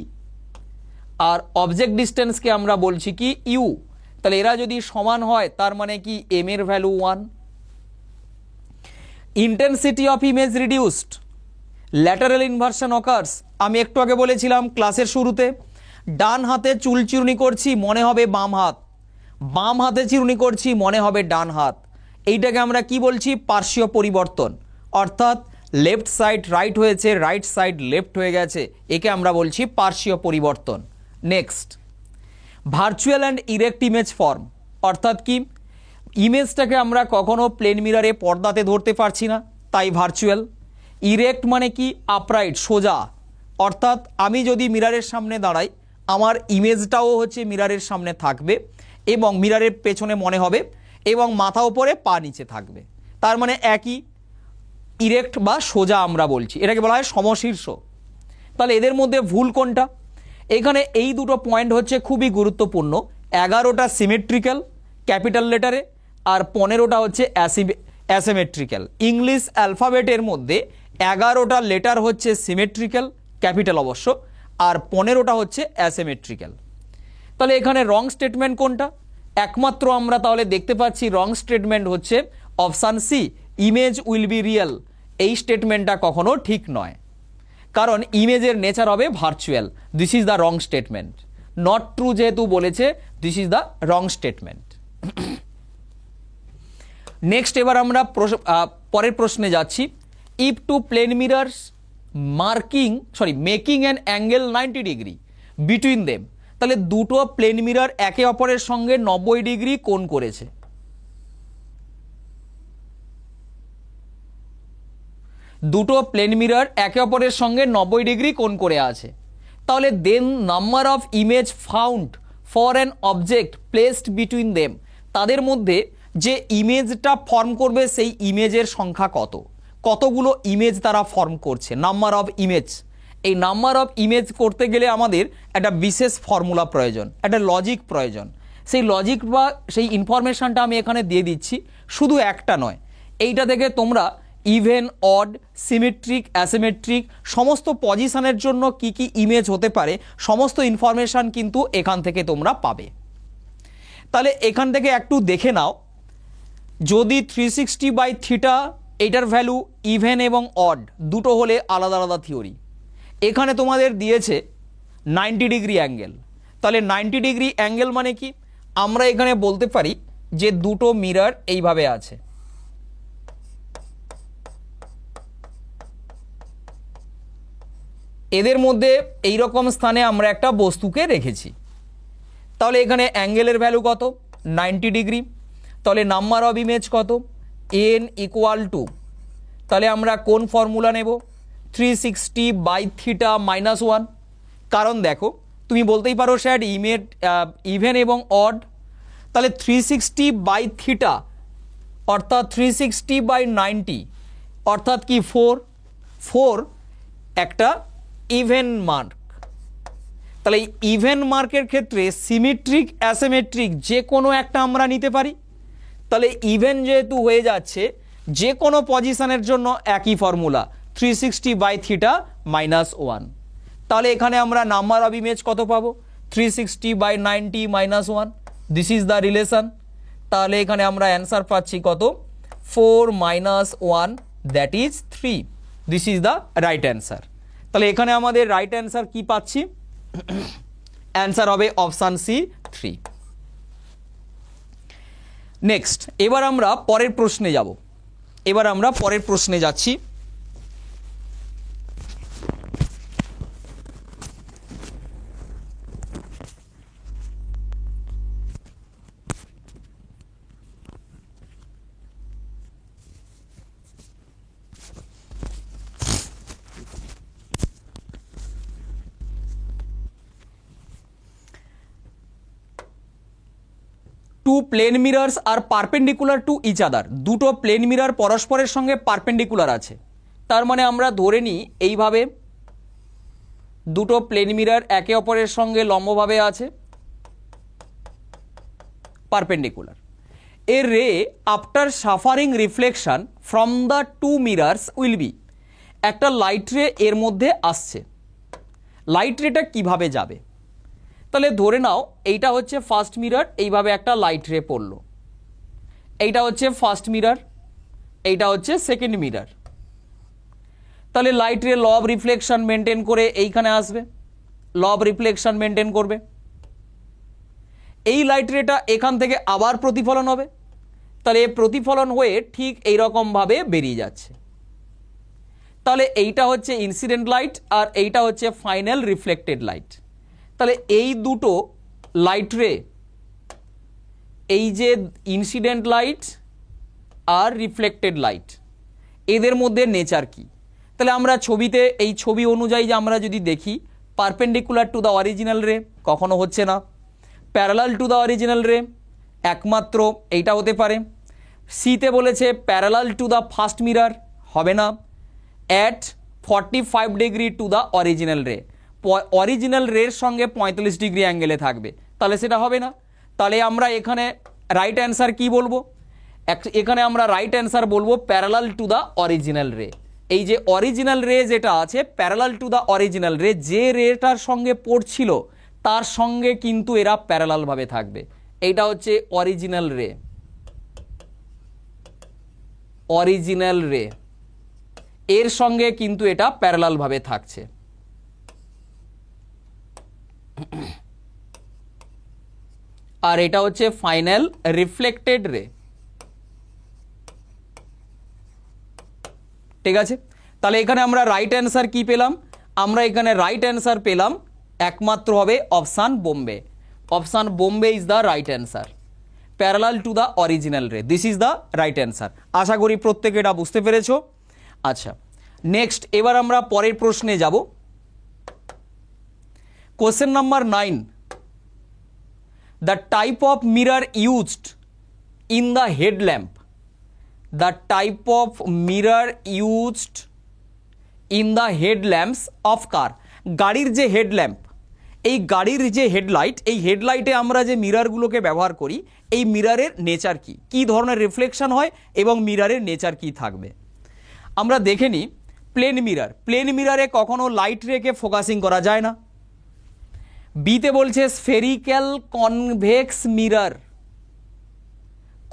আর অবজেক্ট ডিস্টেন্সকে আমরা বলছি কি ইউ। তাহলে এরা যদি সমান হয় তার মানে কি এম এর value 1। Intensity of image reduced, lateral inversion occurs. আমি একটু আগে বলেছিলাম ক্লাসের শুরুতে, ডান হাতে চুল চিরুনি করছি মনে হবে বাম হাত, বাম হাতে চিরুনি করছি মনে হবে ডান হাত। এইটাকে আমরা কি বলছি পার্শ্বীয় পরিবর্তন, অর্থাৎ লেফট সাইড রাইট হয়েছে, রাইট সাইড লেফট হয়ে গেছে, একে আমরা বলছি পার্শ্বীয় পরিবর্তন। Next, virtual and erect image form, অর্থাৎ কি ইমেজটাকে আমরা কখনো প্লেন মিররে পর্দাতে ধরতে পারছি না, তাই ভার্চুয়াল। ইরেক্ট মানে কি আপরাইট সোজা, অর্থাৎ আমি যদি মিররের সামনে দাঁড়াই আমার ইমেজটাও হচ্ছে মিররের সামনে থাকবে এবং মিররের পেছনে মনে হবে এবং মাথা উপরে পা নিচে থাকবে, তার মানে একই। ইরেক্ট বা সোজা আমরা বলছি, এটাকে বলা হয় সমশীর্ষ। তাহলে এদের মধ্যে ভুল কোনটা? এখানে এই দুটো পয়েন্ট হচ্ছে খুবই গুরুত্বপূর্ণ। 11টা সিমেট্রিক্যাল ক্যাপিটাল লেটারে আর 15টা হচ্ছে অ্যাসিমেট্রিক্যাল। ইংলিশ অ্যালফাবেটের মধ্যে 11টা লেটার হচ্ছে সিমেট্রিক্যাল ক্যাপিটাল অবশ্য, আর 15টা হচ্ছে অ্যাসিমেট্রিক্যাল। তাহলে এখানে রং স্টেটমেন্ট কোনটা? একমাত্র আমরা তাহলে দেখতে পাচ্ছি রং স্টেটমেন্ট হচ্ছে option C, image will be real. এই স্টেটমেন্টটা কখনো ঠিক নয়, কারণ ইমেজের নেচার হবে virtual. This is the wrong statement. Not true যেহেতু বলেছে, this is the wrong statement. Next এবার আমরা পরের প্রশ্নে যাচ্ছি। If two plane mirrors making an angle 90 degree between them, তাহলে দুটো প্লেন মিরর একে অপরের সঙ্গে 90 ডিগ্রি কোণ করেছে। দুটো প্লেন মিরর একে অপরের সঙ্গে 90 ডিগ্রি কোণ করে আছে, তাহলে then number of image found for an object placed between them, তাদের মধ্যে যে ইমেজটা ফর্ম করবে সেই ইমেজের সংখ্যা কত, কতগুলো ইমেজ তারা ফর্ম করছে, নাম্বার অফ ইমেজ। এই নাম্বার অফ ইমেজ করতে গেলে আমাদের একটা বিশেষ ফর্মুলা প্রয়োজন, একটা লজিক প্রয়োজন। সেই লজিক বা সেই ইনফরমেশনটা আমি এখানে দিয়ে দিচ্ছি, শুধু একটা নয়। এইটা থেকে তোমরা ইভেন, অড, সিমেট্রিক, অ্যাসিমেট্রিক সমস্ত পজিশনের জন্য কি কি ইমেজ হতে পারে সমস্ত ইনফরমেশন কিন্তু এখান থেকে তোমরা পাবে। তাহলে এখান থেকে একটু দেখে নাও, যদি 360/θ এইটার ভ্যালু ইভেন এবং অড দুটো হলে আলাদা আলাদা থিওরি। এখানে তোমাদের দিয়েছে 90 ডিগ্রি অ্যাঙ্গেল, তাহলে 90 ডিগ্রি অ্যাঙ্গেল মানে কি আমরা এখানে বলতে পারি যে দুটো মিরর এইভাবে আছে, এদের মধ্যে এই রকম স্থানে আমরা একটা বস্তুকে রেখেছি। তাহলে এখানে অ্যাঙ্গেলের ভ্যালু কত? 90 ডিগ্রি। তাহলে নাম্বার অফ ইমেজ কত? n ইকুয়াল টু, তাহলে আমরা কোন ফর্মুলা নেব? 360/θ - 1। কারণ দেখো তুমি বলতেই পারো স্যার ইভেন এবং অড, তাহলে 360/θ অর্থাৎ 360/90 অর্থাৎ কি 4 একটা ইভেন মার্ক। তাহলে ইভেন মার্কের ক্ষেত্রে সিমেট্রিক অ্যাসিমেট্রিক যে কোনো একটা আমরা নিতে পারি। তাহলে ইভেন যেহেতু হয়ে যাচ্ছে, যে কোনো পজিশনের জন্য একই ফর্মুলা 360/θ - 1। তাহলে এখানে আমরা নাম্বার অফ ইমেজ কত পাবো? 360/90 - 1। This is the relation. তাহলে এখানে আমরা অ্যান্সার পাচ্ছি কত? 4 - 1 that is 3। This is the right answer. তাহলে এখানে আমাদের রাইট অ্যান্সার কি পাচ্ছি? অ্যান্সার হবে অপশান সি 3। নেক্সট, এবার আমরা পরের প্রশ্নে যাব। এবার আমরা পরের প্রশ্নে যাচ্ছি। Two plane mirrors are perpendicular to each other. দুটো প্লেন মিরর পরস্পরের সঙ্গে পারপেন্ডিকুলার আছে, তার মানে আমরা ধরে নিই এইভাবে দুটো প্লেন মিরর একে অপরের সঙ্গে লম্বভাবে আছে, perpendicular. A ray after suffering reflection from the two mirrors will be. একটা লাইট রে এর মধ্যে আসছে, লাইট রেটা কিভাবে যাবে? তাহলে ধরে নাও এইটা হচ্ছে ফার্স্ট মিরর, এইভাবে একটা লাইট রে পড়লো, এইটা হচ্ছে ফার্স্ট মিরর, এইটা হচ্ছে সেকেন্ড মিরর। তাহলে লাইট রে ল অফ রিফ্লেকশন মেনটেন করে এইখানে আসবে, ল অফ রিফ্লেকশন মেনটেন করবে। এই লাইট রেটা এখান থেকে আবার প্রতিফলন হবে, তাহলে প্রতিফলন হয়ে ঠিক এইরকমভাবে বেরিয়ে যাচ্ছে। তাহলে এইটা হচ্ছে ইনসিডেন্ট লাইট আর এইটা হচ্ছে ফাইনাল রিফ্লেক্টেড লাইট। তাহলে এই দুটো লাইট রে, এই যে ইনসিডেন্ট লাইট আর রিফ্লেক্টেড লাইট, এদের মধ্যে নেচার কি? তাহলে আমরা ছবিতে, এই ছবি অনুযায়ী যে আমরা যদি দেখি, পারপেন্ডিকুলার টু দ্য অরিজিনাল রে কখনো হচ্ছে না, প্যারালাল টু দ্য অরিজিনাল রে একমাত্র এইটা হতে পারে। সিতে বলেছে parallel to the first mirror, হবে না। At 45 degree two the original রে, অরিজিনাল রের সঙ্গে 45 ডিগ্রি অ্যাঙ্গেলে থাকবে, তাহলে সেটা হবে না। তাহলে আমরা এখানে রাইট অ্যান্সার কি বলবো? এখানে আমরা রাইট অ্যান্সার বলবো প্যারালাল টু দ্য অরিজিনাল রে। এই যে অরিজিনাল রে যেটা আছে, প্যারালাল টু দ্য অরিজিনাল রে, যে রেটার সঙ্গে পড়ছিল তার সঙ্গে কিন্তু এরা প্যারালাল ভাবে থাকবে। এইটা হচ্ছে অরিজিনাল রে, অরিজিনাল রে এর সঙ্গে কিন্তু এটা প্যারালাল ভাবে থাকছে। আর এটা হচ্ছে ফাইনাল রিফ্লেক্টেড রে। ঠিক আছে, তাহলে এখানে আমরা রাইট অ্যান্সার কি পেলাম? আমরা এখানে রাইট অ্যান্সার পেলাম একমাত্র হবে option Bombay. Option Bombay is the right answer, parallel to the original ray, this is the right answer. আশা করি প্রত্যেকে এটা বুঝতে পেরেছো। আচ্ছা, নেক্সট এবার আমরা পরের প্রশ্নে যাব। Question number 9, the type of mirror used in the headlamp. The type of mirror used in the headlamps of car. গাড়ির যে হেডল্যাম্প, এই গাড়ির যে হেডলাইট, এই হেডলাইটে আমরা যে মিররগুলোকে ব্যবহার করি, এই মিররের নেচার কি, কী ধরনের রিফ্লেকশন হয় এবং মিররের নেচার কি থাকবে। আমরা দেখে নিই প্লেন মিরর। প্লেন মিররে কখনো লাইট রেকে ফোকাসিং করা যায় না। বিতে বলছে স্ফেরিক্যাল কনভেক্স মিরর,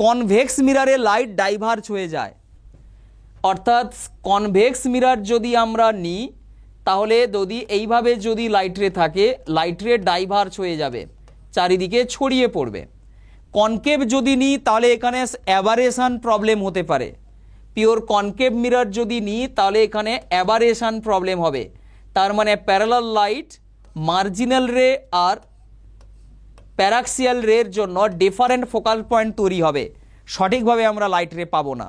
কনভেক্স মিররে লাইট ডাইভার্জ হয়ে যায়। অর্থাৎ কনভেক্স মিরর যদি আমরা নিই, তাহলে যদি এইভাবে যদি লাইট রে থাকে, লাইট রে ডাইভার্জ হয়ে যাবে, চারিদিকে ছড়িয়ে পড়বে। কনকেভ যদি নিই তাহলে এখানে অ্যাবারেশন প্রবলেম হতে পারে। পিওর কনকেভ মিরর যদি নিই তাহলে এখানে অ্যাবারেশন প্রবলেম হবে। তার মানে প্যারালাল লাইট, মার্জিনাল রে আর প্যারাক্সিয়াল রের জন্য ডিফারেন্ট ফোকাল পয়েন্ট তৈরি হবে, সঠিকভাবে আমরা লাইট রে পাবো না।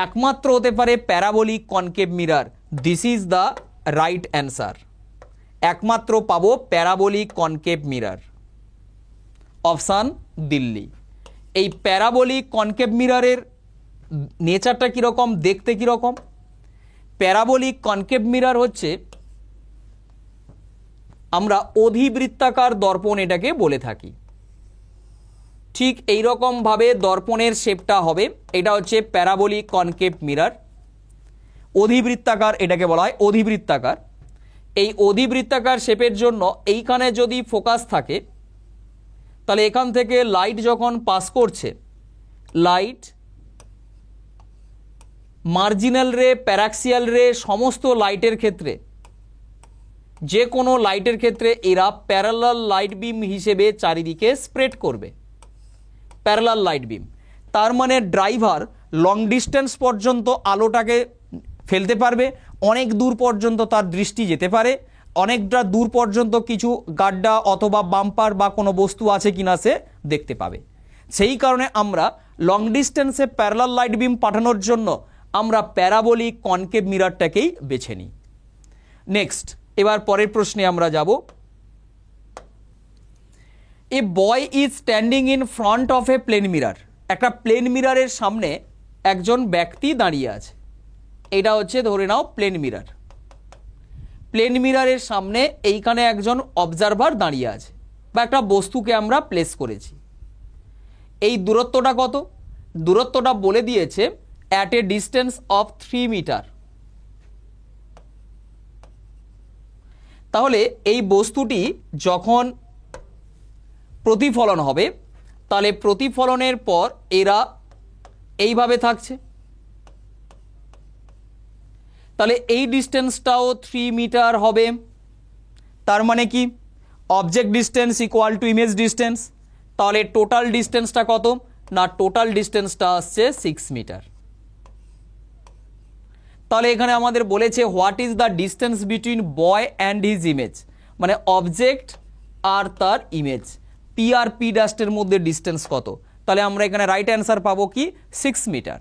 একমাত্র হতে পারে parabolic concave mirror, this is the right answer. একমাত্র পাবো parabolic concave mirror, option Delhi. এই প্যারাবোলিক কনকেভ মিররের নেচারটা কীরকম, দেখতে কীরকম? প্যারাবোলিক কনকেভ মিরর হচ্ছে, আমরা অধিবৃত্তাকার দর্পণ এটাকে বলে থাকি। ঠিক এইরকমভাবে দর্পণের শেপটা হবে, এটা হচ্ছে প্যারাবোলিক কনকেভ মিরর। অধিবৃত্তাকার এটাকে বলা হয়, অধিবৃত্তাকার। এই অধিবৃত্তাকার শেপের জন্য এইখানে যদি ফোকাস থাকে, তাহলে এখান থেকে লাইট যখন পাস করছে, লাইট, মার্জিনাল রে, প্যারাক্সিয়াল রে, সমস্ত লাইটের ক্ষেত্রে যে কোনো লাইটের ক্ষেত্রে এরা প্যারালাল লাইট বিম হিসেবে চারিদিকে স্প্রেড করবে, প্যারালাল লাইট বিম। তার মানে ড্রাইভার লং ডিস্টেন্স পর্যন্ত আলোটাকে ফেলতে পারবে, অনেক দূর পর্যন্ত তার দৃষ্টি যেতে পারে, অনেকটা দূর পর্যন্ত কিছু গাড্ডা অথবা বাম্পার বা কোনো বস্তু আছে কিনা সে দেখতে পাবে। সেই কারণে আমরা লং ডিস্টেন্সে প্যারালাল লাইট বিম পাঠানোর জন্য আমরা প্যারাবোলিক কনকেভ মিররটাকেই বেছে নিই। নেক্সট, এবার পরের প্রশ্নে আমরা যাব। A boy is standing in front of a plane mirror. একটা প্লেন মিররের সামনে একজন ব্যক্তি দাঁড়িয়ে আছে, এটা হচ্ছে ধরে নাও প্লেন মিরর। প্লেন মিররের সামনে এইখানে একজন অবজারভার দাঁড়িয়ে আছে বা একটা বস্তুকে আমরা প্লেস করেছি। এই দূরত্বটা কত? দূরত্বটা বলে দিয়েছে at a distance of 3 metre. তাহলে এই বস্তুটি যখন প্রতিফলন হবে, তাহলে প্রতিফলনের পর এরা এইভাবে থাকছে, তাহলে এই ডিস্টেন্সটাও 3 মিটার হবে। তার মানে কি object distance equal to image distance. তাহলে টোটাল ডিস্টেন্সটা কত না, টোটাল ডিস্টেন্সটা আসছে 6 মিটার। তাহলে এখানে আমাদের বলেছে what is the distance between boy and his image, মানে অবজেক্ট আর তার ইমেজ, পি আর পি ড্যাশের মধ্যে ডিস্টেন্স কত। তাহলে আমরা এখানে রাইট অ্যান্সার পাবো কি 6 মিটার।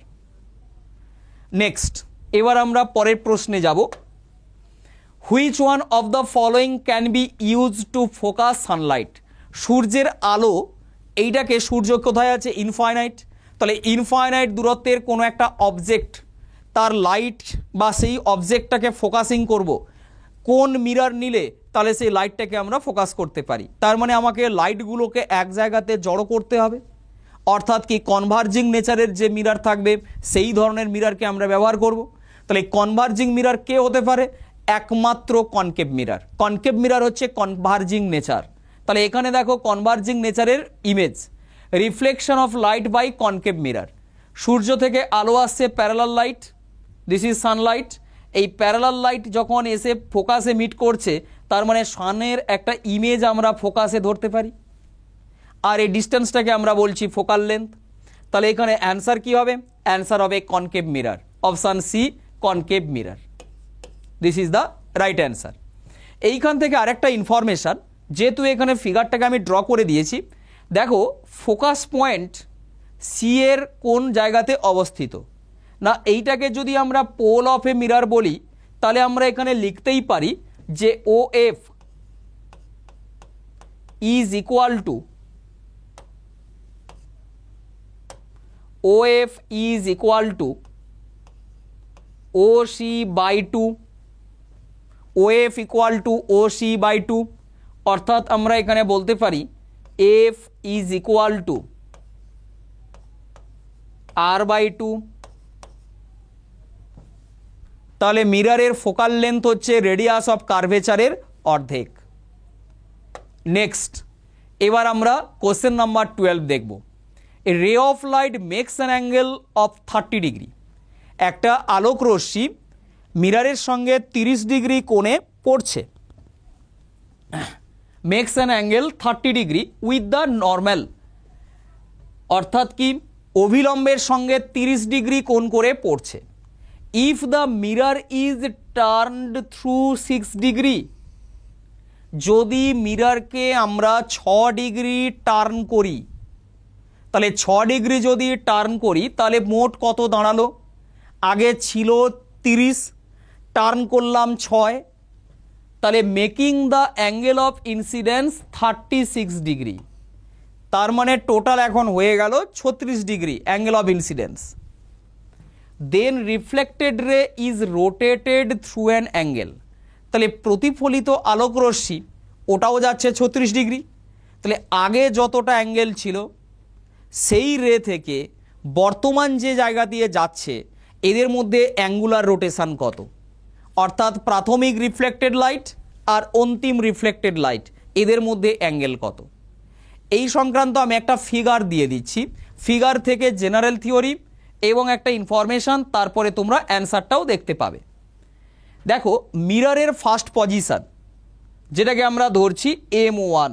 নেক্সট, এবার আমরা পরের প্রশ্নে যাব। Which one of the following can be use to focus Sunlight. সূর্যের আলো, এইটাকে সূর্য কোথায় আছে, ইনফাইনাইট। তাহলে ইনফাইনাইট দূরত্বের কোনো একটা অবজেক্ট, তার লাইট বা সেই অবজেক্টটাকে ফোকাসিং করব, কোন মিরর নিলে তাহলে সেই লাইটটাকে আমরা ফোকাস করতে পারি। তার মানে আমাকে লাইটগুলোকে এক জায়গাতে জড়ো করতে হবে, অর্থাৎ কি কনভার্জিং নেচারের যে মিরর থাকবে সেই ধরনের মিররকে আমরা ব্যবহার করব। তাহলে কনভার্জিং মিরর কে হতে পারে, একমাত্র কনকেভ মিরর। কনকেভ মিরর হচ্ছে কনভার্জিং নেচার। তাহলে এখানে দেখো কনভার্জিং নেচারের image, reflection of light by concave mirror. সূর্য থেকে আলো আসছে parallel light, this is sunlight. এই প্যারালাল লাইট যখন এসে ফোকাসে মিট করছে, তার মানে সানের একটা ইমেজ আমরা ফোকাসে ধরতে পারি, আর এই ডিস্টেন্সটাকে আমরা বলছি ফোকাল লেন্থ। তাহলে এখানে অ্যান্সার কি হবে, অ্যান্সার হবে concave mirror, option C concave mirror, this is the right answer. এইখান থেকে আরেকটা ইনফরমেশান, যেহেতু এখানে ফিগারটাকে আমি ড্র করে দিয়েছি, দেখো ফোকাস পয়েন্ট সি এর কোন জায়গাতে অবস্থিত না, এইটাকে যদি আমরা পোল অফ এ মিরর বলি, তাহলে আমরা এখানে লিখতেই পারি যে O F is equal to OF is equal to OC by 2, OF equal to OC by 2, অর্থাৎ আমরা এখানে বলতে পারি F is equal to R by 2। তাহলে মিররের ফোকাল লেন্থ হচ্ছে রেডিয়াস অফ কার্ভেচারের অর্ধেক। নেক্সট, এবার আমরা কোশ্চেন নাম্বার 12 দেখব। A ray of light makes an angle of 30 degree. একটা আলোক রশ্মি মিররের সঙ্গে 30 ডিগ্রি কোণে পড়ছে, makes an angle 30 degree with the normal, অর্থাৎ কি অভিলম্বের সঙ্গে 30 ডিগ্রি কোণ করে পড়ছে। If the mirror is turned through 6 degree, যদি মিররকে আমরা 6 ডিগ্রি টার্ন করি, তাহলে 6 ডিগ্রি যদি টার্ন করি তাহলে মোট কত দাঁড়ালো, আগে ছিল 30, টার্ন করলাম 6, তাহলে making the angle of incidence 36 degree. তার মানে টোটাল এখন হয়ে গেল 36 degree angle of incidence. Then reflected ray is rotated through an angle, তাহলে প্রতিফলিত আলোক রশ্মি ওটাও যাচ্ছে 36 ডিগ্রি। তাহলে আগে যতটা অ্যাঙ্গেল ছিল সেই রে থেকে বর্তমান যে জায়গা দিয়ে যাচ্ছে এদের মধ্যে অ্যাঙ্গুলার রোটেশন কত, অর্থাৎ প্রাথমিক রিফ্লেক্টেড লাইট আর অন্তিম রিফ্লেক্টেড লাইট এদের মধ্যে অ্যাঙ্গেল কত। এই সংক্রান্ত আমি একটা ফিগার দিয়ে দিচ্ছি, ফিগার থেকে জেনারেল থিওরি এবং একটা ইনফরমেশান, তারপরে তোমরা অ্যান্সারটাও দেখতে পাবে। দেখো মিররের ফার্স্ট পজিশন, যেটাকে আমরা ধরছি M1,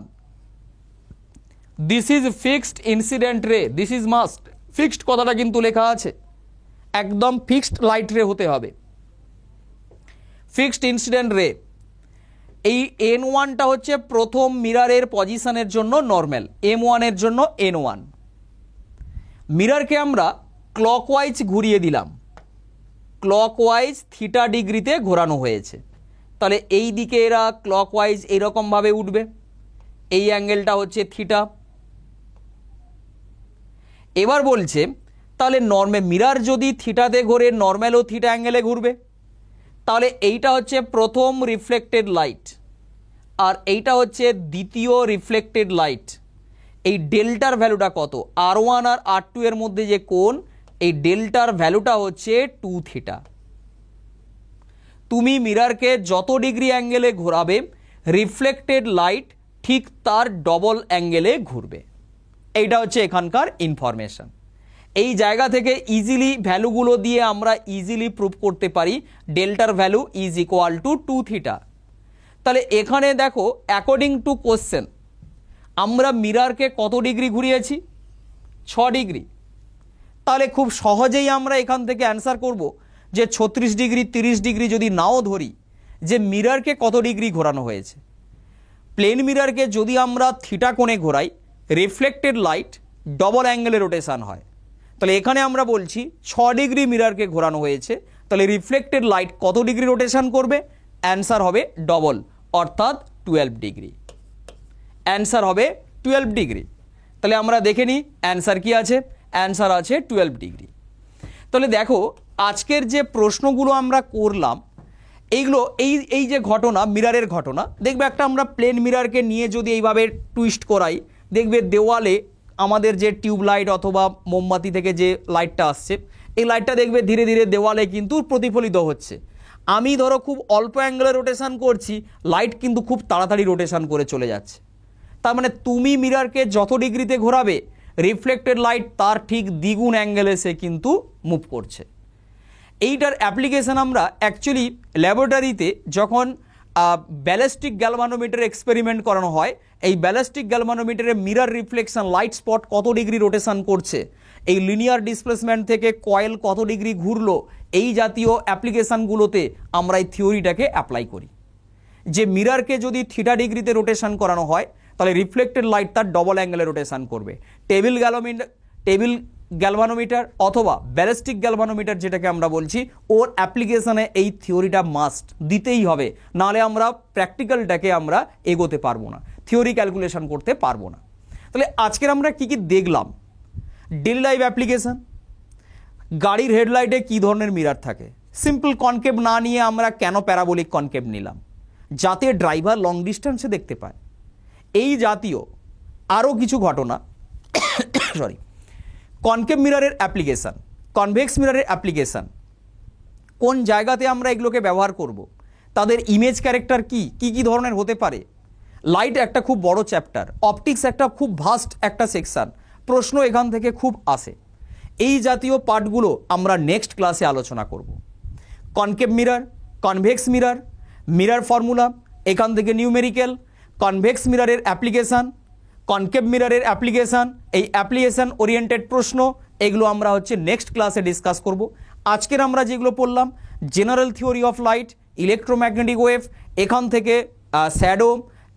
this is fixed incident রে, দিস ইজ মাস্ট, ফিক্সড কথাটা কিন্তু লেখা আছে, একদম ফিক্সড লাইট রে হতে হবে, ফিক্সড ইনসিডেন্ট রে। এই N1টা হচ্ছে প্রথম মিরারের পজিশনের জন্য নর্মাল, M1 এর জন্য N1। মিরারকে আমরা ক্লকওয়াইজ ঘুরিয়ে দিলাম, ক্লকওয়াইজ থিটা ডিগ্রিতে ঘোরানো হয়েছে, তাহলে এই দিকে এরা ক্লকওয়াইজ এইরকমভাবে উঠবে, এই অ্যাঙ্গেলটা হচ্ছে থিটা। এবার বলছে তাহলে মিরার যদি থিটাতে ঘোরে নর্মালও থিটা অ্যাঙ্গেলে ঘুরবে, তাহলে এইটা হচ্ছে প্রথম রিফ্লেক্টেড লাইট আর এইটা হচ্ছে দ্বিতীয় রিফ্লেক্টেড লাইট। এই ডেল্টার ভ্যালুটা কত, R1 আর R2 এর মধ্যে যে কোণ, এই ডেল্টার ভ্যালুটা হচ্ছে 2 থিটা। তুমি মিরারকে যত ডিগ্রি অ্যাঙ্গেলে ঘোরাবে রিফ্লেক্টেড লাইট ঠিক তার ডবল অ্যাঙ্গেলে ঘুরবে। এইটা হচ্ছে এখানকার ইনফরমেশন। এই জায়গা থেকে ইজিলি ভ্যালুগুলো দিয়ে আমরা ইজিলি প্রুভ করতে পারি ডেল্টার value is equal two 2 theta. তাহলে এখানে দেখো অ্যাকর্ডিং টু কোশ্চেন আমরা মিরারকে কত ডিগ্রি ঘুরিয়েছি, 6 ডিগ্রি। তাহলে খুব সহজেই আমরা এখান থেকে অ্যান্সার করব যে 36 ডিগ্রি 30 ডিগ্রি যদি নাও ধরি, যে মিরারকে কত ডিগ্রি ঘোরানো হয়েছে। প্লেন মিরারকে যদি আমরা থিটা কোণে ঘোরাই রিফ্লেক্টেড লাইট ডবল অ্যাঙ্গেলে রোটেশন হয়, তাহলে এখানে আমরা বলছি 6 ডিগ্রি মিরারকে ঘোরানো হয়েছে, তাহলে রিফ্লেক্টেড লাইট কত ডিগ্রি রোটেশন করবে, অ্যান্সার হবে ডবল অর্থাৎ 12 ডিগ্রি, অ্যান্সার হবে 12 ডিগ্রি। তাহলে আমরা দেখে নিই অ্যান্সার কি আছে, অ্যান্সার আছে 12 ডিগ্রি। তাহলে দেখো আজকের যে প্রশ্নগুলো আমরা করলাম এইগুলো এই যে ঘটনা মিরারের ঘটনা, দেখবে একটা আমরা প্লেন মিরারকে নিয়ে যদি এইভাবে টুইস্ট করাই, দেখবে দেওয়ালে আমাদের যে টিউব লাইট অথবা মোমবাতি থেকে যে লাইটটা আসছে এই লাইটটা দেখবে ধীরে ধীরে দেওয়ালে কিন্তু প্রতিফলিত হচ্ছে। আমি ধরো খুব অল্প অ্যাঙ্গেলে রোটেশন করছি, লাইট কিন্তু খুব তাড়াতাড়ি রোটেশন করে চলে যাচ্ছে। তার মানে তুমি মিরারকে যত ডিগ্রিতে ঘোরাবে রিফ্লেক্টেড লাইট তার ঠিক দ্বিগুণ অ্যাঙ্গেলে সে কিন্তু মুভ করছে। এইটার অ্যাপ্লিকেশন আমরা অ্যাকচুয়ালি ল্যাবরেটরিতে যখন ব্যালিস্টিক গ্যালভানোমিটার এক্সপেরিমেন্ট করানো হয়, এই ব্যালিস্টিক গ্যালভানোমিটারে মিরার রিফ্লেকশন লাইট স্পট কত ডিগ্রি রোটেশন করছে, এই লিনিয়ার ডিসপ্লেসমেন্ট থেকে কয়েল কত ডিগ্রি ঘুরলো, এই জাতীয় অ্যাপ্লিকেশানগুলোতে আমরা এই থিওরিটাকে অ্যাপ্লাই করি। যে মিরারকে যদি থিটা ডিগ্রিতে রোটেশন করানো হয় তাহলে রিফ্লেক্টেড লাইট তার ডবল অ্যাঙ্গেলে রোটেশন করবে। টেবিল গ্যালভানোমিটার অথবা ব্যালিস্টিক গ্যালভানোমিটার যেটাকে আমরা বলছি, ওর অ্যাপ্লিকেশনে এই থিওরিটা মাস্ট দিতেই হবে, নাহলে আমরা প্র্যাকটিক্যালটাকে আমরা এগোতে পারবো না, থিওরি ক্যালকুলেশন করতে পারবো না। তাহলে আজকের আমরা কি কি দেখলাম, ডেইলি লাইফ অ্যাপ্লিকেশন, গাড়ির হেডলাইটে কী ধরনের মিরার থাকে, সিম্পল কনকেভ না নিয়ে আমরা কেন প্যারাবোলিক কনকেভ নিলাম, যাতে ড্রাইভার লং ডিস্টেন্সে দেখতে পায়। এই জাতীয় আরও কিছু ঘটনা সরি কনকেভ মিরারের অ্যাপ্লিকেশান, কনভেক্স মিরারের অ্যাপ্লিকেশান, কোন জায়গাতে আমরা এগুলোকে ব্যবহার করব, তাদের ইমেজ ক্যারেক্টার কি ধরনের হতে পারে। লাইট একটা খুব বড় চ্যাপ্টার, অপটিক্স একটা খুব ভাস্ট একটা সেকশান, প্রশ্ন এখান থেকে খুব আসে। এই জাতীয় পার্টগুলো আমরা নেক্সট ক্লাসে আলোচনা করব। Concave mirror, convex mirror, mirror formula, এখান থেকে নিউমেরিক্যাল, কনভেক্স মিরারের অ্যাপ্লিকেশান, কনকেভ মিরারের অ্যাপ্লিকেশান, এই অ্যাপ্লিকেশান ওরিয়েন্টেড প্রশ্ন, এগুলো আমরা হচ্ছে নেক্সট ক্লাসে ডিসকাস করব। আজকের আমরা যেগুলো পড়লাম general theory of light, electromagnetic wave, এখান থেকে শ্যাডো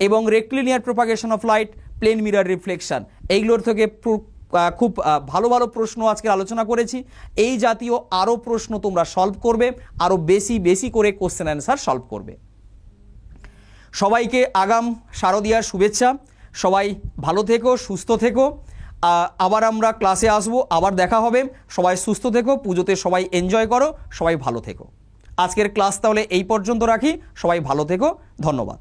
এবং rectilinear propagation of light, plane mirror reflection, এইগুলোর থেকে খুব ভালো ভালো প্রশ্ন আজকে আলোচনা করেছি। এই জাতীয় আরও প্রশ্ন তোমরা সলভ করবে, আরও বেশি করে কোশ্চেন অ্যান্সার সলভ করবে। সবাইকে আগাম শারদীয়ার শুভেচ্ছা, সবাই ভালো থেকো, সুস্থ থেকো। আবার আমরা ক্লাসে আসবো, আবার দেখা হবে। সবাই সুস্থ থেকো, পুজোতে সবাই এনজয় করো, সবাই ভালো থেকো। আজকের ক্লাস তাহলে এই পর্যন্ত রাখি, সবাই ভালো থেকো, ধন্যবাদ।